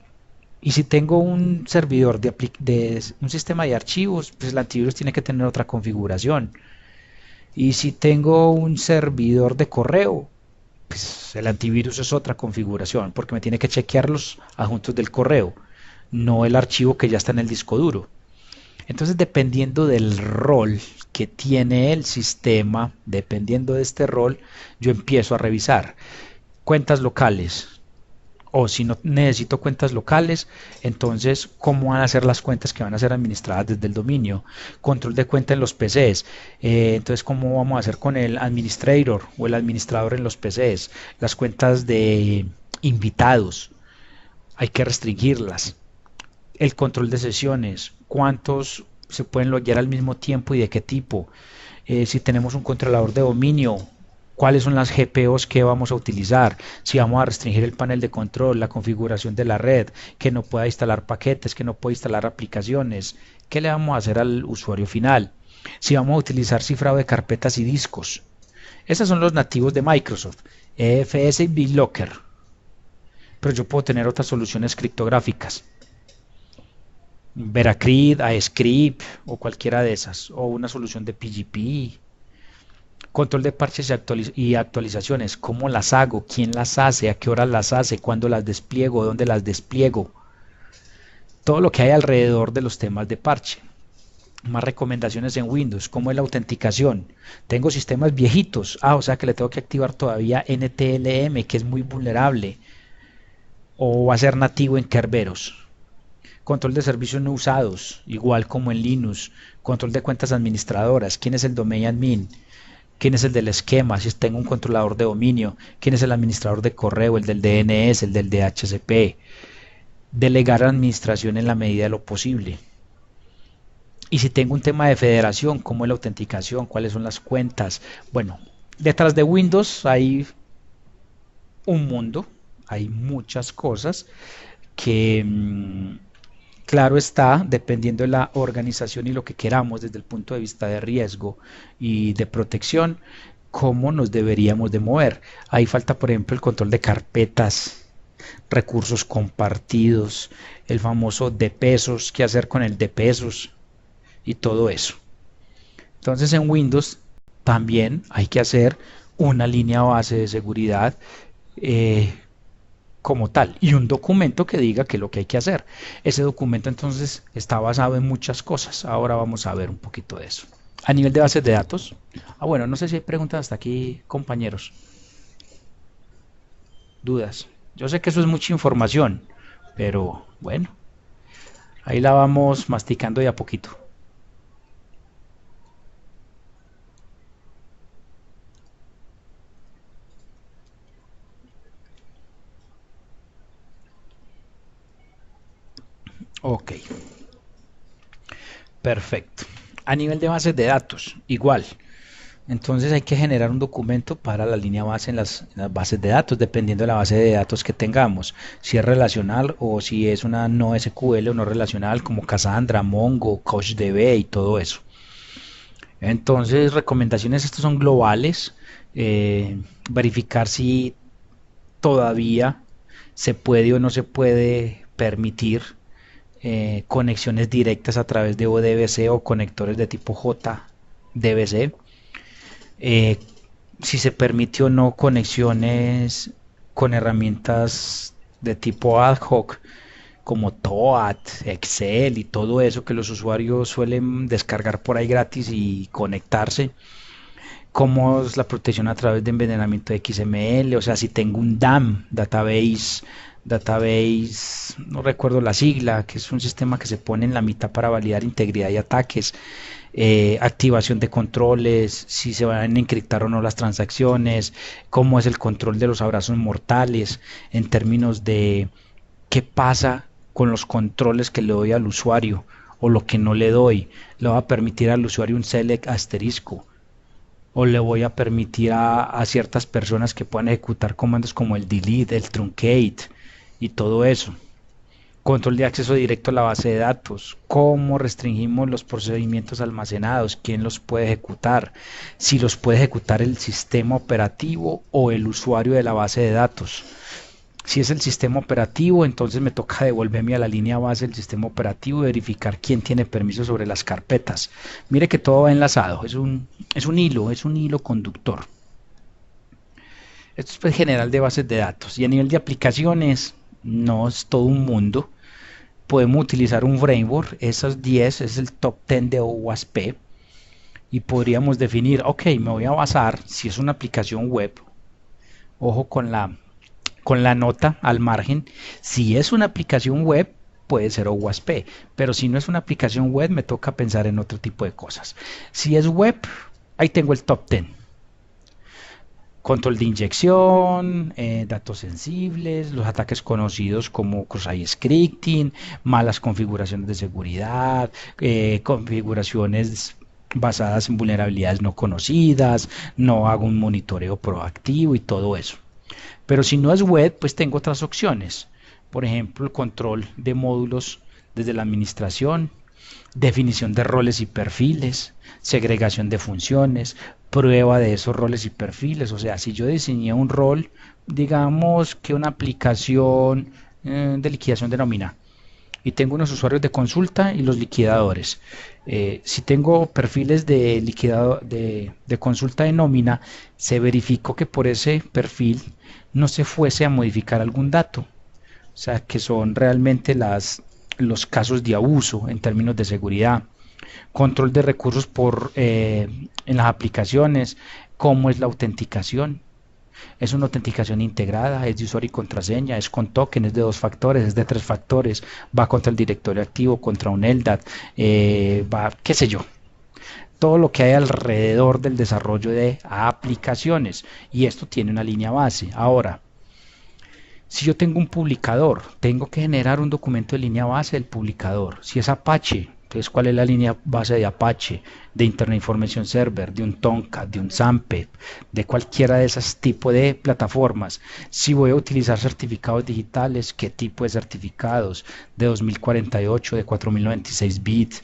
Y si tengo un servidor de un sistema de archivos, pues el antivirus tiene que tener otra configuración. Y si tengo un servidor de correo, pues el antivirus es otra configuración, porque me tiene que chequear los adjuntos del correo, no el archivo que ya está en el disco duro. Entonces, dependiendo del rol que tiene el sistema, dependiendo de este rol, yo empiezo a revisar cuentas locales. O si no necesito cuentas locales, entonces, ¿cómo van a ser las cuentas que van a ser administradas desde el dominio? Control de cuenta en los PCs. Entonces, ¿cómo vamos a hacer con el administrator o el administrador en los PCs? Las cuentas de invitados, hay que restringirlas. El control de sesiones, cuántos se pueden loguear al mismo tiempo y de qué tipo. Si tenemos un controlador de dominio, cuáles son las GPOs que vamos a utilizar, si vamos a restringir el panel de control, la configuración de la red, que no pueda instalar paquetes, que no pueda instalar aplicaciones, qué le vamos a hacer al usuario final, si vamos a utilizar cifrado de carpetas y discos. Esos son los nativos de Microsoft, EFS y BitLocker, pero yo puedo tener otras soluciones criptográficas, Veracrypt, AEscript o cualquiera de esas, o una solución de PGP. Control de parches y actualizaciones, cómo las hago, quién las hace, a qué horas las hace, cuándo las despliego, dónde las despliego. Todo lo que hay alrededor de los temas de parche. Más recomendaciones en Windows, como es la autenticación. Tengo sistemas viejitos, o sea que le tengo que activar todavía NTLM, que es muy vulnerable, o va a ser nativo en Kerberos. Control de servicios no usados, igual como en Linux. Control de cuentas administradoras, quién es el domain admin, quién es el del esquema, si tengo un controlador de dominio, quién es el administrador de correo, el del DNS, el del DHCP. Delegar administración en la medida de lo posible. Y si tengo un tema de federación, cómo es la autenticación, cuáles son las cuentas. Bueno, detrás de Windows hay un mundo, hay muchas cosas que, claro está, dependiendo de la organización y lo que queramos desde el punto de vista de riesgo y de protección, cómo nos deberíamos de mover. Ahí falta, por ejemplo, el control de carpetas, recursos compartidos, el famoso de pesos, qué hacer con el de pesos y todo eso. Entonces en Windows también hay que hacer una línea base de seguridad como tal y un documento que diga qué es lo que hay que hacer. Ese documento entonces está basado en muchas cosas. Ahora vamos a ver un poquito de eso. A nivel de bases de datos. Bueno, no sé si hay preguntas hasta aquí, compañeros. Dudas. Yo sé que eso es mucha información, pero bueno, ahí la vamos masticando de a poquito. Ok, perfecto. A nivel de bases de datos, igual. Entonces hay que generar un documento para la línea base en las bases de datos, dependiendo de la base de datos que tengamos. Si es relacional o si es una no SQL o no relacional, como Cassandra, Mongo, CouchDB y todo eso. Entonces, recomendaciones, estas son globales. Verificar si todavía se puede o no se puede permitir conexiones directas a través de ODBC o conectores de tipo JDBC. eh, si se permite o no conexiones con herramientas de tipo ad hoc como TOAD, Excel y todo eso que los usuarios suelen descargar por ahí gratis y conectarse. Cómo es la protección a través de envenenamiento de XML, o sea, si tengo un DAM, database, no recuerdo la sigla, que es un sistema que se pone en la mitad para validar integridad y ataques, activación de controles, si se van a encriptar o no las transacciones, cómo es el control de los abrazos mortales en términos de qué pasa con los controles que le doy al usuario o lo que no le doy. Le voy a permitir al usuario un select asterisco o le voy a permitir a ciertas personas que puedan ejecutar comandos como el delete, el truncate y todo eso. Control de acceso directo a la base de datos, cómo restringimos los procedimientos almacenados, quién los puede ejecutar, si los puede ejecutar el sistema operativo o el usuario de la base de datos. Si es el sistema operativo, entonces me toca devolverme a la línea base del sistema operativo y verificar quién tiene permiso sobre las carpetas. Mire que todo va enlazado, es un hilo conductor. Esto es pues, general de bases de datos. Y a nivel de aplicaciones, no es todo un mundo. Podemos utilizar un framework, esos 10 es el top 10 de OWASP. Y podríamos definir, ok, me voy a basar, si es una aplicación web, ojo con la nota al margen, si es una aplicación web, puede ser OWASP, pero si no es una aplicación web, me toca pensar en otro tipo de cosas. Si es web, ahí tengo el top 10. Control de inyección, datos sensibles, los ataques conocidos como cross-site scripting, malas configuraciones de seguridad, configuraciones basadas en vulnerabilidades no conocidas, no hago un monitoreo proactivo y todo eso. Pero si no es web, pues tengo otras opciones. Por ejemplo, el control de módulos desde la administración, definición de roles y perfiles, segregación de funciones, prueba de esos roles y perfiles. O sea, si yo diseñé un rol, digamos que una aplicación de liquidación de nómina, y tengo unos usuarios de consulta y los liquidadores. Si tengo perfiles de consulta de nómina, se verificó que por ese perfil no se fuese a modificar algún dato. O sea, que son realmente los casos de abuso en términos de seguridad. Control de recursos en las aplicaciones, cómo es la autenticación. Es una autenticación integrada, es de usuario y contraseña, es con token, es de 2 factores, es de 3 factores, va contra el directorio activo, contra un LDAP, va, qué sé yo. Todo lo que hay alrededor del desarrollo de aplicaciones. Y esto tiene una línea base. Ahora, si yo tengo un publicador, tengo que generar un documento de línea base del publicador. Si es Apache, entonces ¿cuál es la línea base de Apache? De Internet Information Server, de un Tomcat, de un XAMPP, de cualquiera de esos tipos de plataformas. Si voy a utilizar certificados digitales, ¿qué tipo de certificados? De 2048, de 4096 bits,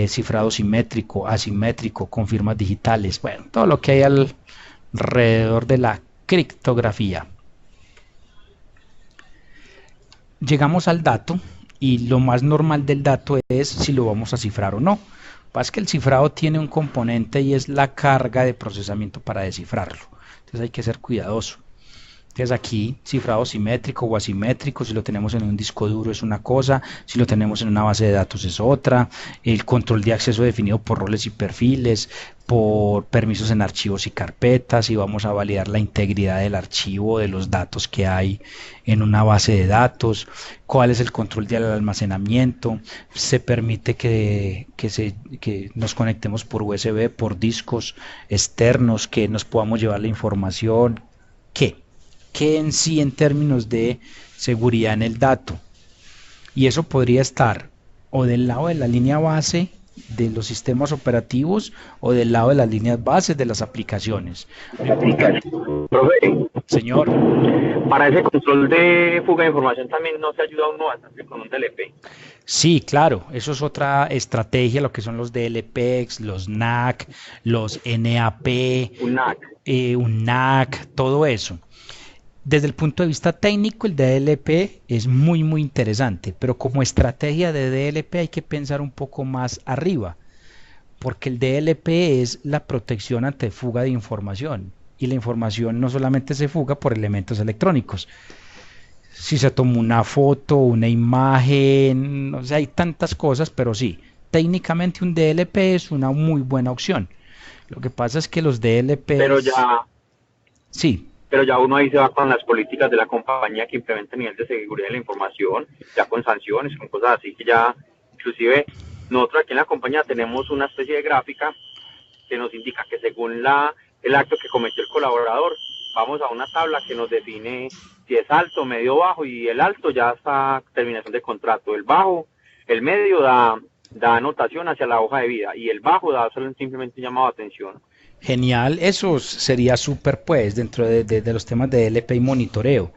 cifrado simétrico, asimétrico, con firmas digitales. Bueno, todo lo que hay alrededor de la criptografía. Llegamos al dato y lo más normal del dato es si lo vamos a cifrar o no. Pasa que el cifrado tiene un componente y es la carga de procesamiento para descifrarlo. Entonces hay que ser cuidadoso. Entonces aquí cifrado simétrico o asimétrico, si lo tenemos en un disco duro es una cosa, si lo tenemos en una base de datos es otra, el control de acceso definido por roles y perfiles, por permisos en archivos y carpetas, y vamos a validar la integridad del archivo, de los datos que hay en una base de datos, cuál es el control del almacenamiento, se permite que nos conectemos por USB, por discos externos, que nos podamos llevar la información, ¿qué en sí en términos de seguridad en el dato? Y eso podría estar o del lado de la línea base de los sistemas operativos o del lado de las líneas bases de las aplicaciones. Profe, Señor. para ese control de fuga de información también nos ayuda uno bastante con un DLP. Sí, claro, eso es otra estrategia, lo que son los DLPs, los NAC, los NAP, Un NAC. un NAC, todo eso. Desde el punto de vista técnico, el DLP es muy, muy interesante, pero como estrategia de DLP hay que pensar un poco más arriba, porque el DLP es la protección ante fuga de información, y la información no solamente se fuga por elementos electrónicos. Si se tomó una foto, una imagen, o sea, hay tantas cosas, pero sí, técnicamente un DLP es una muy buena opción. Lo que pasa es que los DLPs... Sí. Pero ya uno ahí se va con las políticas de la compañía que implementa a nivel de seguridad de la información, ya con sanciones, con cosas así, que ya, inclusive, nosotros aquí en la compañía tenemos una especie de gráfica que nos indica que según el acto que cometió el colaborador, vamos a una tabla que nos define si es alto, medio, bajo, y el alto ya está terminación de contrato, el bajo, el medio da anotación hacia la hoja de vida, y el bajo da simplemente llamado de atención. Genial, eso sería súper pues dentro de los temas de DLP y monitoreo.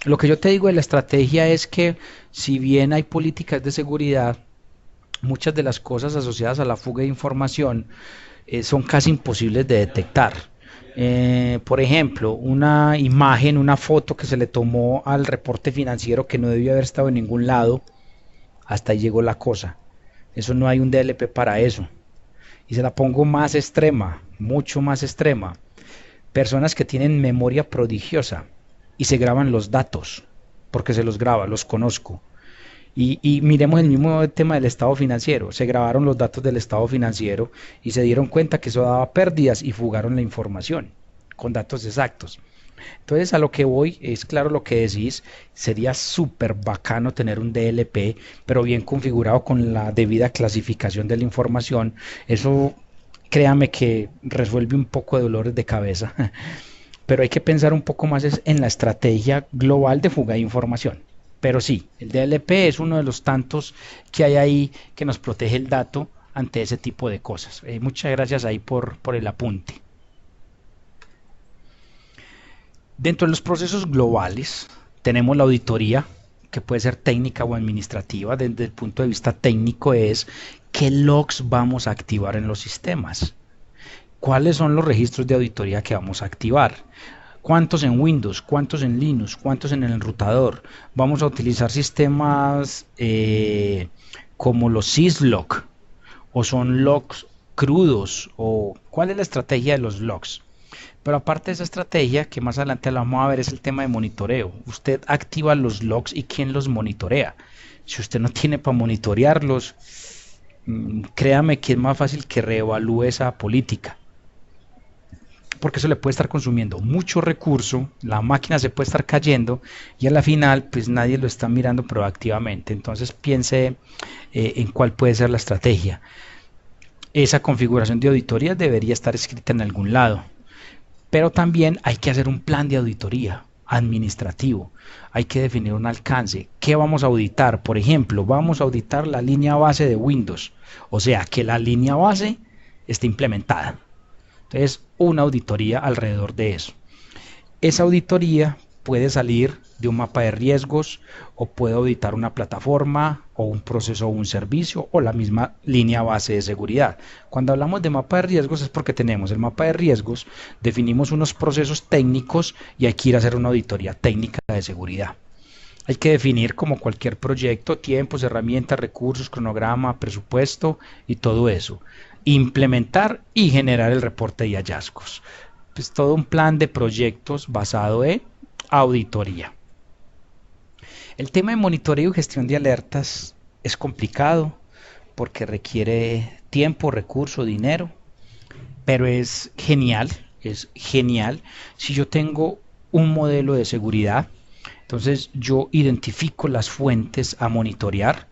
Lo que yo te digo de la estrategia es que si bien hay políticas de seguridad, muchas de las cosas asociadas a la fuga de información son casi imposibles de detectar. Por ejemplo, una imagen, una foto que se le tomó al reporte financiero que no debió haber estado en ningún lado, hasta ahí llegó la cosa. Eso no hay un DLP para eso. Y se la pongo más extrema, mucho más extrema. Personas que tienen memoria prodigiosa y se graban los datos, porque se los graba, los conozco. Y miremos el mismo tema del estado financiero. Se grabaron los datos del estado financiero y se dieron cuenta que eso daba pérdidas y fugaron la información con datos exactos. Entonces a lo que voy es claro lo que decís, sería súper bacano tener un DLP, pero bien configurado con la debida clasificación de la información. Eso créame que resuelve un poco de dolores de cabeza, pero hay que pensar un poco más en la estrategia global de fuga de información. Pero sí, el DLP es uno de los tantos que hay ahí que nos protege el dato ante ese tipo de cosas. Muchas gracias ahí por el apunte. Dentro de los procesos globales tenemos la auditoría, que puede ser técnica o administrativa. Desde el punto de vista técnico es qué logs vamos a activar en los sistemas, cuáles son los registros de auditoría que vamos a activar, cuántos en Windows, cuántos en Linux, cuántos en el enrutador. Vamos a utilizar sistemas como los syslog, o son logs crudos, o cuál es la estrategia de los logs. Pero aparte de esa estrategia, que más adelante la vamos a ver, es el tema de monitoreo. Usted activa los logs y ¿quién los monitorea? Si usted no tiene para monitorearlos, créame que es más fácil que reevalúe esa política, porque eso le puede estar consumiendo mucho recurso, la máquina se puede estar cayendo y a la final pues nadie lo está mirando proactivamente. Entonces piense en cuál puede ser la estrategia. Esa configuración de auditoría debería estar escrita en algún lado. Pero también hay que hacer un plan de auditoría administrativo. Hay que definir un alcance. ¿Qué vamos a auditar? Por ejemplo, vamos a auditar la línea base de Windows. O sea, que la línea base esté implementada. Entonces, una auditoría alrededor de eso. Esa auditoría puede salir de un mapa de riesgos o puede auditar una plataforma o un proceso o un servicio o la misma línea base de seguridad. Cuando hablamos de mapa de riesgos es porque tenemos el mapa de riesgos, definimos unos procesos técnicos y hay que ir a hacer una auditoría técnica de seguridad. Hay que definir, como cualquier proyecto, tiempos, herramientas, recursos, cronograma, presupuesto y todo eso. Implementar y generar el reporte de hallazgos. Pues todo un plan de proyectos basado en auditoría. El tema de monitoreo y gestión de alertas es complicado porque requiere tiempo, recurso, dinero, pero es genial si yo tengo un modelo de seguridad. Entonces yo identifico las fuentes a monitorear.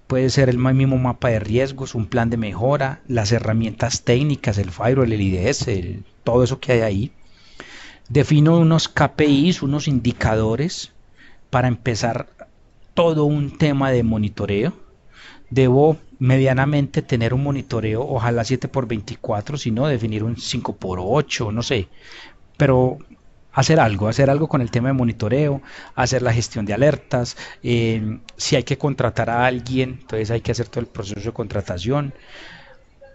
Puede ser el mismo mapa de riesgos, un plan de mejora, las herramientas técnicas, el firewall, el IDS, todo eso que hay ahí. Defino unos KPIs, unos indicadores para empezar todo un tema de monitoreo. Debo medianamente tener un monitoreo, ojalá 7x24, si no, definir un 5x8, no sé. Pero hacer algo con el tema de monitoreo, hacer la gestión de alertas, si hay que contratar a alguien, entonces hay que hacer todo el proceso de contratación,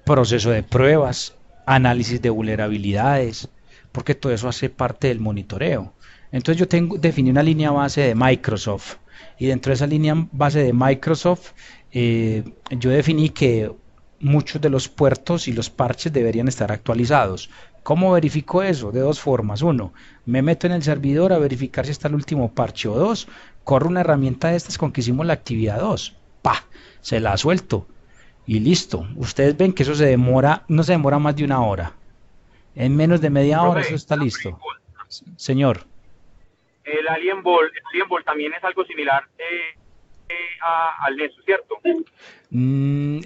proceso de pruebas, análisis de vulnerabilidades, porque todo eso hace parte del monitoreo. Entonces yo definí una línea base de Microsoft, y dentro de esa línea base de Microsoft yo definí que muchos de los puertos y los parches deberían estar actualizados. ¿Cómo verifico eso? De dos formas. Uno, me meto en el servidor a verificar si está el último parche. O dos, corro una herramienta de estas con que hicimos la actividad 2. ¡Pah! Se la suelto. Y listo. Ustedes ven que eso no se demora más de una hora. En menos de media hora eso está listo. Señor. El Alien Ball también es algo similar al Nexus, ¿cierto?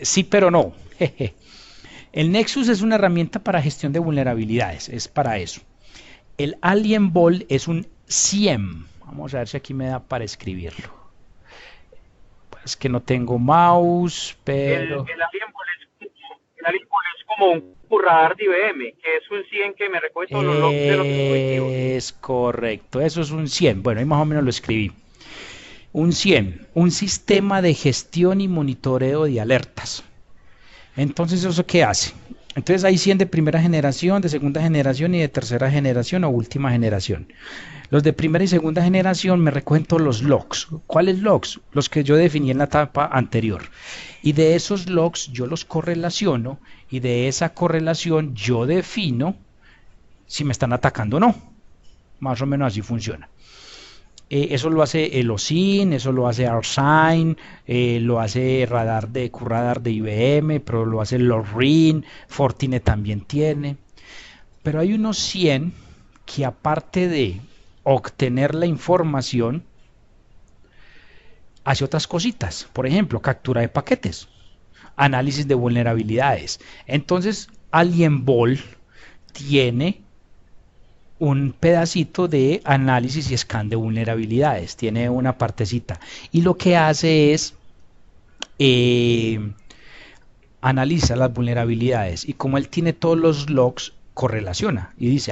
Sí, pero no. El Nexus es una herramienta para gestión de vulnerabilidades, es para eso. El Alien Ball es un SIEM. Vamos a ver si aquí me da para escribirlo. Es que no tengo mouse, pero... El Alien Ball es como un radar de IBM, que es un SIEM que me recoge todos los logs de los dispositivos. Es correcto, eso es un SIEM. Bueno, ahí más o menos lo escribí. Un SIEM, un sistema de gestión y monitoreo de alertas. Entonces, ¿eso qué hace? Entonces hay 100 de primera generación, de segunda generación y de tercera generación o última generación. Los de primera y segunda generación me recogen todos los logs. ¿Cuáles logs? Los que yo definí en la etapa anterior. Y de esos logs yo los correlaciono y de esa correlación yo defino si me están atacando o no. Más o menos así funciona. Eso lo hace el OSINT, eso lo hace ARSIGN, lo hace QRadar de IBM, pero lo hace LogRIN, Fortinet también tiene. Pero hay unos 100 que aparte de obtener la información, hace otras cositas. Por ejemplo, captura de paquetes, análisis de vulnerabilidades. Entonces, Alien Ball tiene un pedacito de análisis y scan de vulnerabilidades, tiene una partecita y lo que hace es analiza las vulnerabilidades y como él tiene todos los logs correlaciona y dice,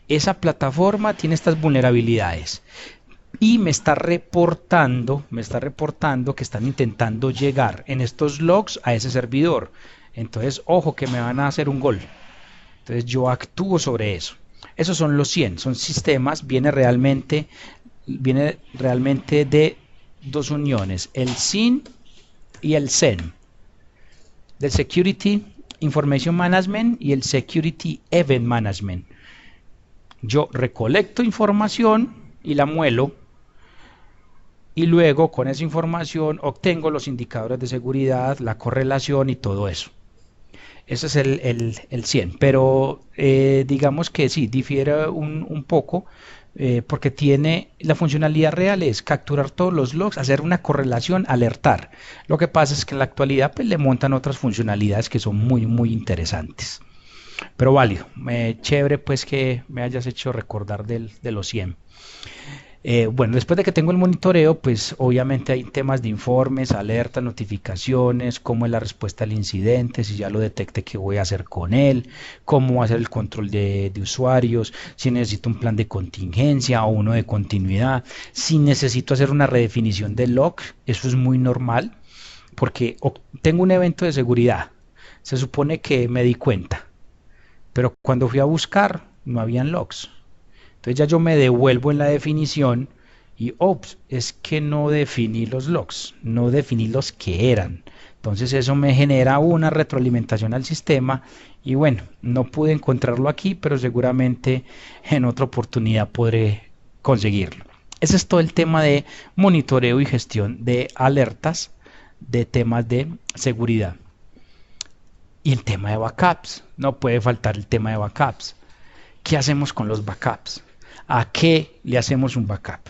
esa plataforma tiene estas vulnerabilidades y me está reportando que están intentando llegar en estos logs a ese servidor, entonces ojo que me van a hacer un gol, entonces yo actúo sobre eso. Esos son los 100, son sistemas, viene realmente de dos uniones, el SIEM y el SEN, del Security Information Management y el Security Event Management. Yo recolecto información y la muelo y luego con esa información obtengo los indicadores de seguridad, la correlación y todo eso. Ese es el 100, pero digamos que sí, difiere un poco porque tiene la funcionalidad real es capturar todos los logs, hacer una correlación, alertar. Lo que pasa es que en la actualidad pues, le montan otras funcionalidades que son muy muy interesantes. Pero válido, chévere pues que me hayas hecho recordar de los 100. Bueno, después de que tengo el monitoreo, pues obviamente hay temas de informes, alertas, notificaciones, cómo es la respuesta al incidente, si ya lo detecté, qué voy a hacer con él, cómo hacer el control de usuarios, si necesito un plan de contingencia o uno de continuidad, si necesito hacer una redefinición del log, eso es muy normal, porque tengo un evento de seguridad, se supone que me di cuenta, pero cuando fui a buscar no habían logs. Entonces ya yo me devuelvo en la definición y es que no definí los logs, no definí los que eran. Entonces eso me genera una retroalimentación al sistema y bueno, no pude encontrarlo aquí, pero seguramente en otra oportunidad podré conseguirlo. Ese es todo el tema de monitoreo y gestión de alertas de temas de seguridad. Y el tema de backups, no puede faltar el tema de backups. ¿Qué hacemos con los backups? ¿A qué le hacemos un backup?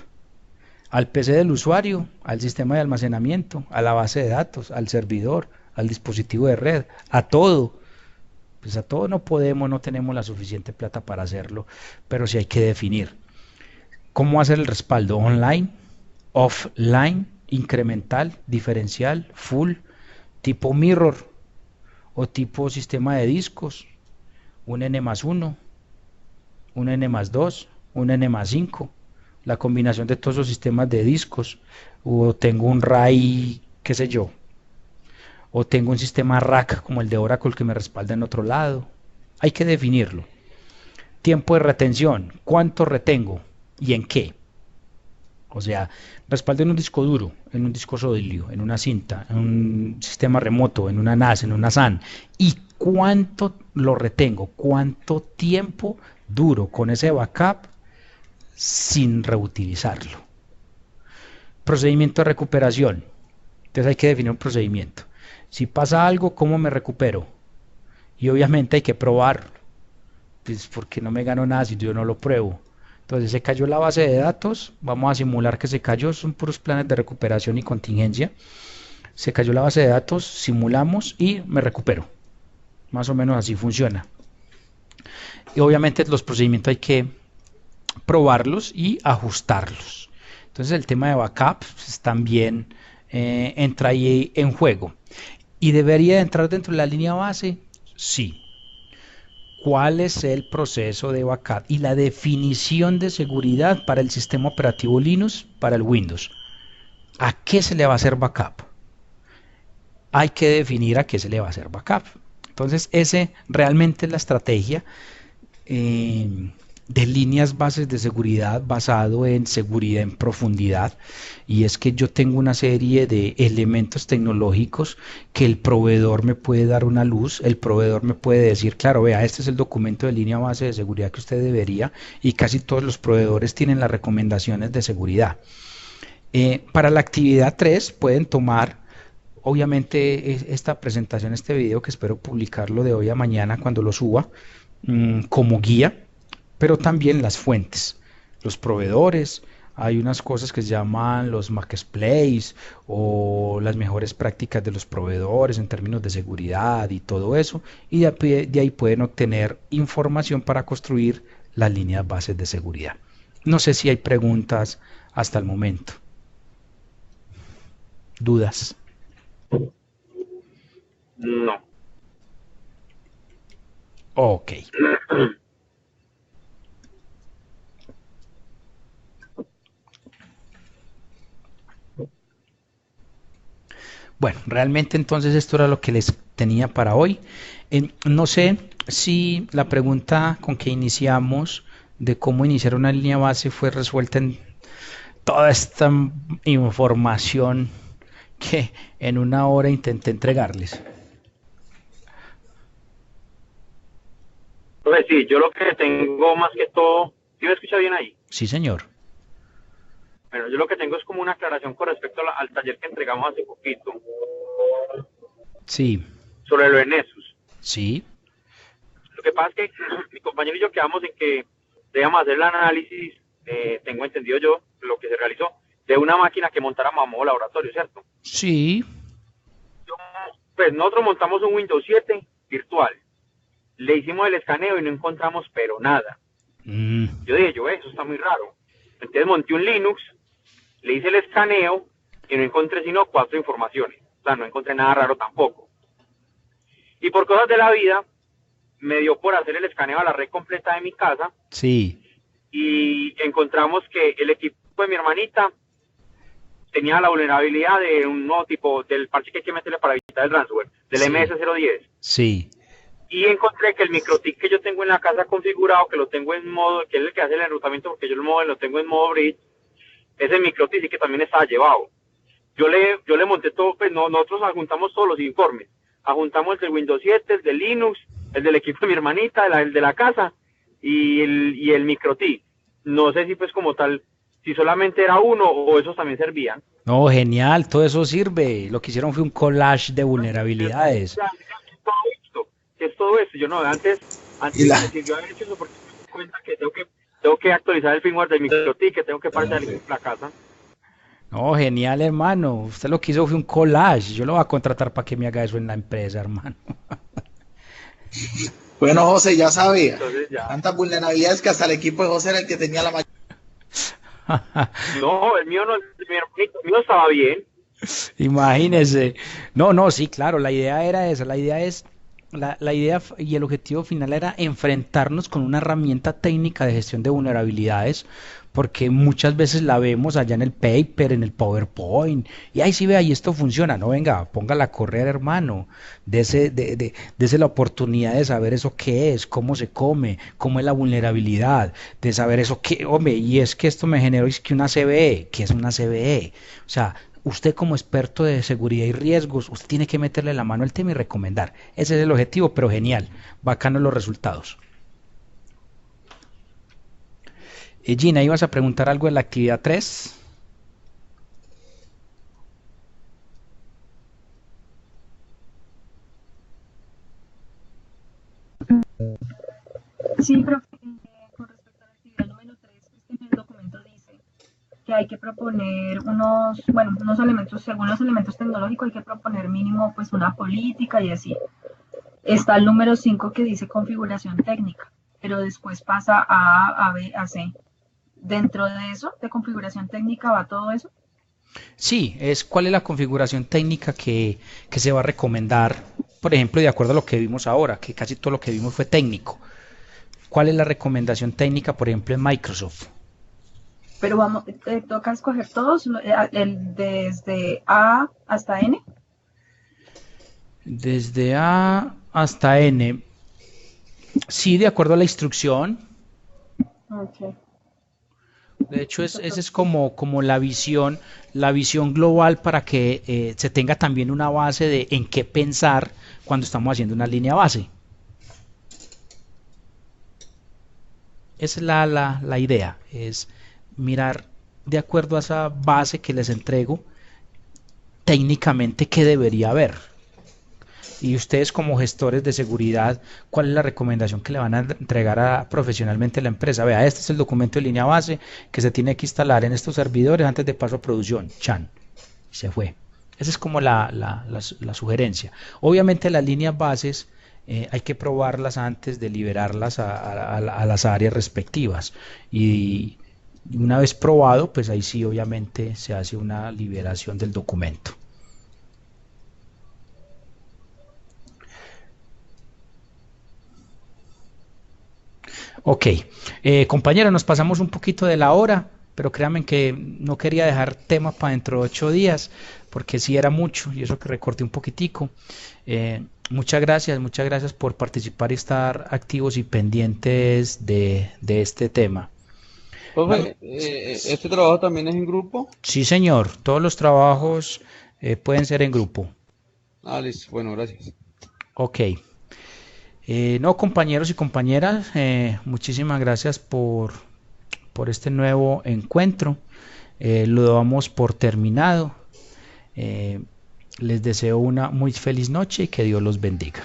¿Al PC del usuario, al sistema de almacenamiento, a la base de datos, al servidor, al dispositivo de red, a todo? Pues a todo no podemos, no tenemos la suficiente plata para hacerlo, pero sí hay que definir cómo hacer el respaldo online, offline, incremental, diferencial, full, tipo mirror o tipo sistema de discos, un N+1, un N+2, un N+5, la combinación de todos los sistemas de discos, o tengo un RAID, qué sé yo, o tengo un sistema rack como el de Oracle que me respalda en otro lado. Hay que definirlo. Tiempo de retención, ¿cuánto retengo y en qué? O sea, respaldo en un disco duro, en un disco sólido, en una cinta, en un sistema remoto, en una NAS, en una SAN. ¿Y cuánto lo retengo? ¿Cuánto tiempo duro con ese backup sin reutilizarlo? Procedimiento de recuperación. Entonces hay que definir un procedimiento. Si pasa algo, ¿cómo me recupero? Y obviamente hay que probarlo. Pues porque no me gano nada si yo no lo pruebo. Entonces se cayó la base de datos, vamos a simular que se cayó, son puros planes de recuperación y contingencia. Se cayó la base de datos, simulamos y me recupero. Más o menos así funciona. Y obviamente los procedimientos hay que probarlos y ajustarlos. Entonces el tema de backup pues, también entra ahí en juego. ¿Y debería entrar dentro de la línea base? Sí. ¿Cuál es el proceso de backup y la definición de seguridad para el sistema operativo Linux, para el Windows? ¿A qué se le va a hacer backup? Hay que definir a qué se le va a hacer backup. Entonces, ese realmente es la estrategia de líneas bases de seguridad basado en seguridad en profundidad, y es que yo tengo una serie de elementos tecnológicos que el proveedor me puede dar una luz, el proveedor me puede decir, claro, vea, este es el documento de línea base de seguridad que usted debería, y casi todos los proveedores tienen las recomendaciones de seguridad. Para la actividad 3 pueden tomar, obviamente, esta presentación, este video que espero publicarlo de hoy a mañana cuando lo suba, como guía, pero también las fuentes, los proveedores. Hay unas cosas que se llaman los marketplaces o las mejores prácticas de los proveedores en términos de seguridad y todo eso, y de ahí pueden obtener información para construir las líneas bases de seguridad. No sé si hay preguntas hasta el momento. ¿Dudas? No. Ok. Bueno, realmente entonces esto era lo que les tenía para hoy. No sé si la pregunta con que iniciamos de cómo iniciar una línea base fue resuelta en toda esta información que en una hora intenté entregarles. Pues sí, yo lo que tengo más que todo, ¿sí me escucha bien ahí? Sí, señor. Bueno, yo lo que tengo es como una aclaración con respecto al taller que entregamos hace poquito. Sí. Sobre lo de Nessus. Sí. Lo que pasa es que mi compañero y yo quedamos en que debíamos hacer el análisis, tengo entendido yo, lo que se realizó, de una máquina que montáramos a modo laboratorio, ¿cierto? Sí. Pues nosotros montamos un Windows 7 virtual. Le hicimos el escaneo y no encontramos pero nada. Yo dije, eso está muy raro. Entonces monté un Linux, le hice el escaneo y no encontré sino 4 informaciones. O sea, no encontré nada raro tampoco. Y por cosas de la vida, me dio por hacer el escaneo a la red completa de mi casa. Sí. Y encontramos que el equipo de mi hermanita tenía la vulnerabilidad de un nuevo tipo, del parche que hay que meterle para evitar el ransomware, del Sí. MS010. Sí. Y encontré que el microtik que yo tengo en la casa configurado, que lo tengo en modo, que es el que hace el enrutamiento, porque yo lo tengo en modo bridge, ese microtik sí que también estaba llevado. Yo le monté todo, pues nosotros adjuntamos todos los informes. Adjuntamos el del Windows 7, el de Linux, el del equipo de mi hermanita, el de la casa y el microtik. no sé si pues como tal, si solamente era uno o esos también servían. No, genial, todo eso sirve. Lo que hicieron fue un collage de vulnerabilidades. Ya, ¿qué es todo esto? ¿Qué es todo esto? Yo no, Y antes la, me sirvió haber hecho eso porque me di cuenta que tengo que actualizar el firmware del MikroTik, que tengo que pasar la casa. No, genial, hermano. Usted lo que hizo fue un collage. Yo lo voy a contratar para que me haga eso en la empresa, hermano. bueno, José, ya sabía. Entonces ya, Tantas vulnerabilidades que hasta el equipo de José era el que tenía la mayoría. no, el mío no, el mío estaba bien. Imagínese. No, no, sí, claro, la idea era esa. La idea y el objetivo final era enfrentarnos con una herramienta técnica de gestión de vulnerabilidades, porque muchas veces la vemos allá en el paper, en el PowerPoint, y ahí sí ve, ahí esto funciona. No, venga, póngala a correr, hermano. Dese la oportunidad de saber eso qué es, cómo se come, cómo es la vulnerabilidad, de saber eso qué, hombre, y es que esto me generó es que una CVE, ¿qué es una CVE? O sea, usted como experto de seguridad y riesgos, usted tiene que meterle la mano al tema y recomendar. Ese es el objetivo, pero genial, bacano los resultados. Gina, ¿ibas a preguntar algo en la actividad 3? Sí, profe, con respecto a la actividad número 3, es que en el documento dice que hay que proponer unos elementos, según los elementos tecnológicos, hay que proponer mínimo pues una política y así. Está el número 5 que dice configuración técnica, pero después pasa a B, a C. Dentro de eso, de configuración técnica, va todo eso. Sí, es cuál es la configuración técnica que se va a recomendar, por ejemplo, de acuerdo a lo que vimos ahora, que casi todo lo que vimos fue técnico. ¿Cuál es la recomendación técnica, por ejemplo, en Microsoft? Pero vamos, toca escoger todos, desde A hasta N. Desde A hasta N. Sí, de acuerdo a la instrucción. Okay. De hecho, esa es como la visión global para que se tenga también una base de en qué pensar cuando estamos haciendo una línea base. Esa es la idea, es mirar de acuerdo a esa base que les entrego, técnicamente qué debería haber. Y ustedes como gestores de seguridad, ¿cuál es la recomendación que le van a entregar profesionalmente a la empresa? Vea, este es el documento de línea base que se tiene que instalar en estos servidores antes de paso a producción. Chan, se fue. Esa es como la sugerencia. Obviamente las líneas bases hay que probarlas antes de liberarlas a las áreas respectivas. Y una vez probado, pues ahí sí obviamente se hace una liberación del documento. Ok, compañeros, nos pasamos un poquito de la hora, pero créanme que no quería dejar tema para dentro de 8 días, porque sí era mucho, y eso que recorté un poquitico. Muchas gracias por participar y estar activos y pendientes de este tema. Profe, ¿este trabajo también es en grupo? Sí, señor, todos los trabajos pueden ser en grupo. Ah, listo. Bueno, gracias. Ok. No, compañeros y compañeras, muchísimas gracias por este nuevo encuentro. Lo damos por terminado. Les deseo una muy feliz noche y que Dios los bendiga.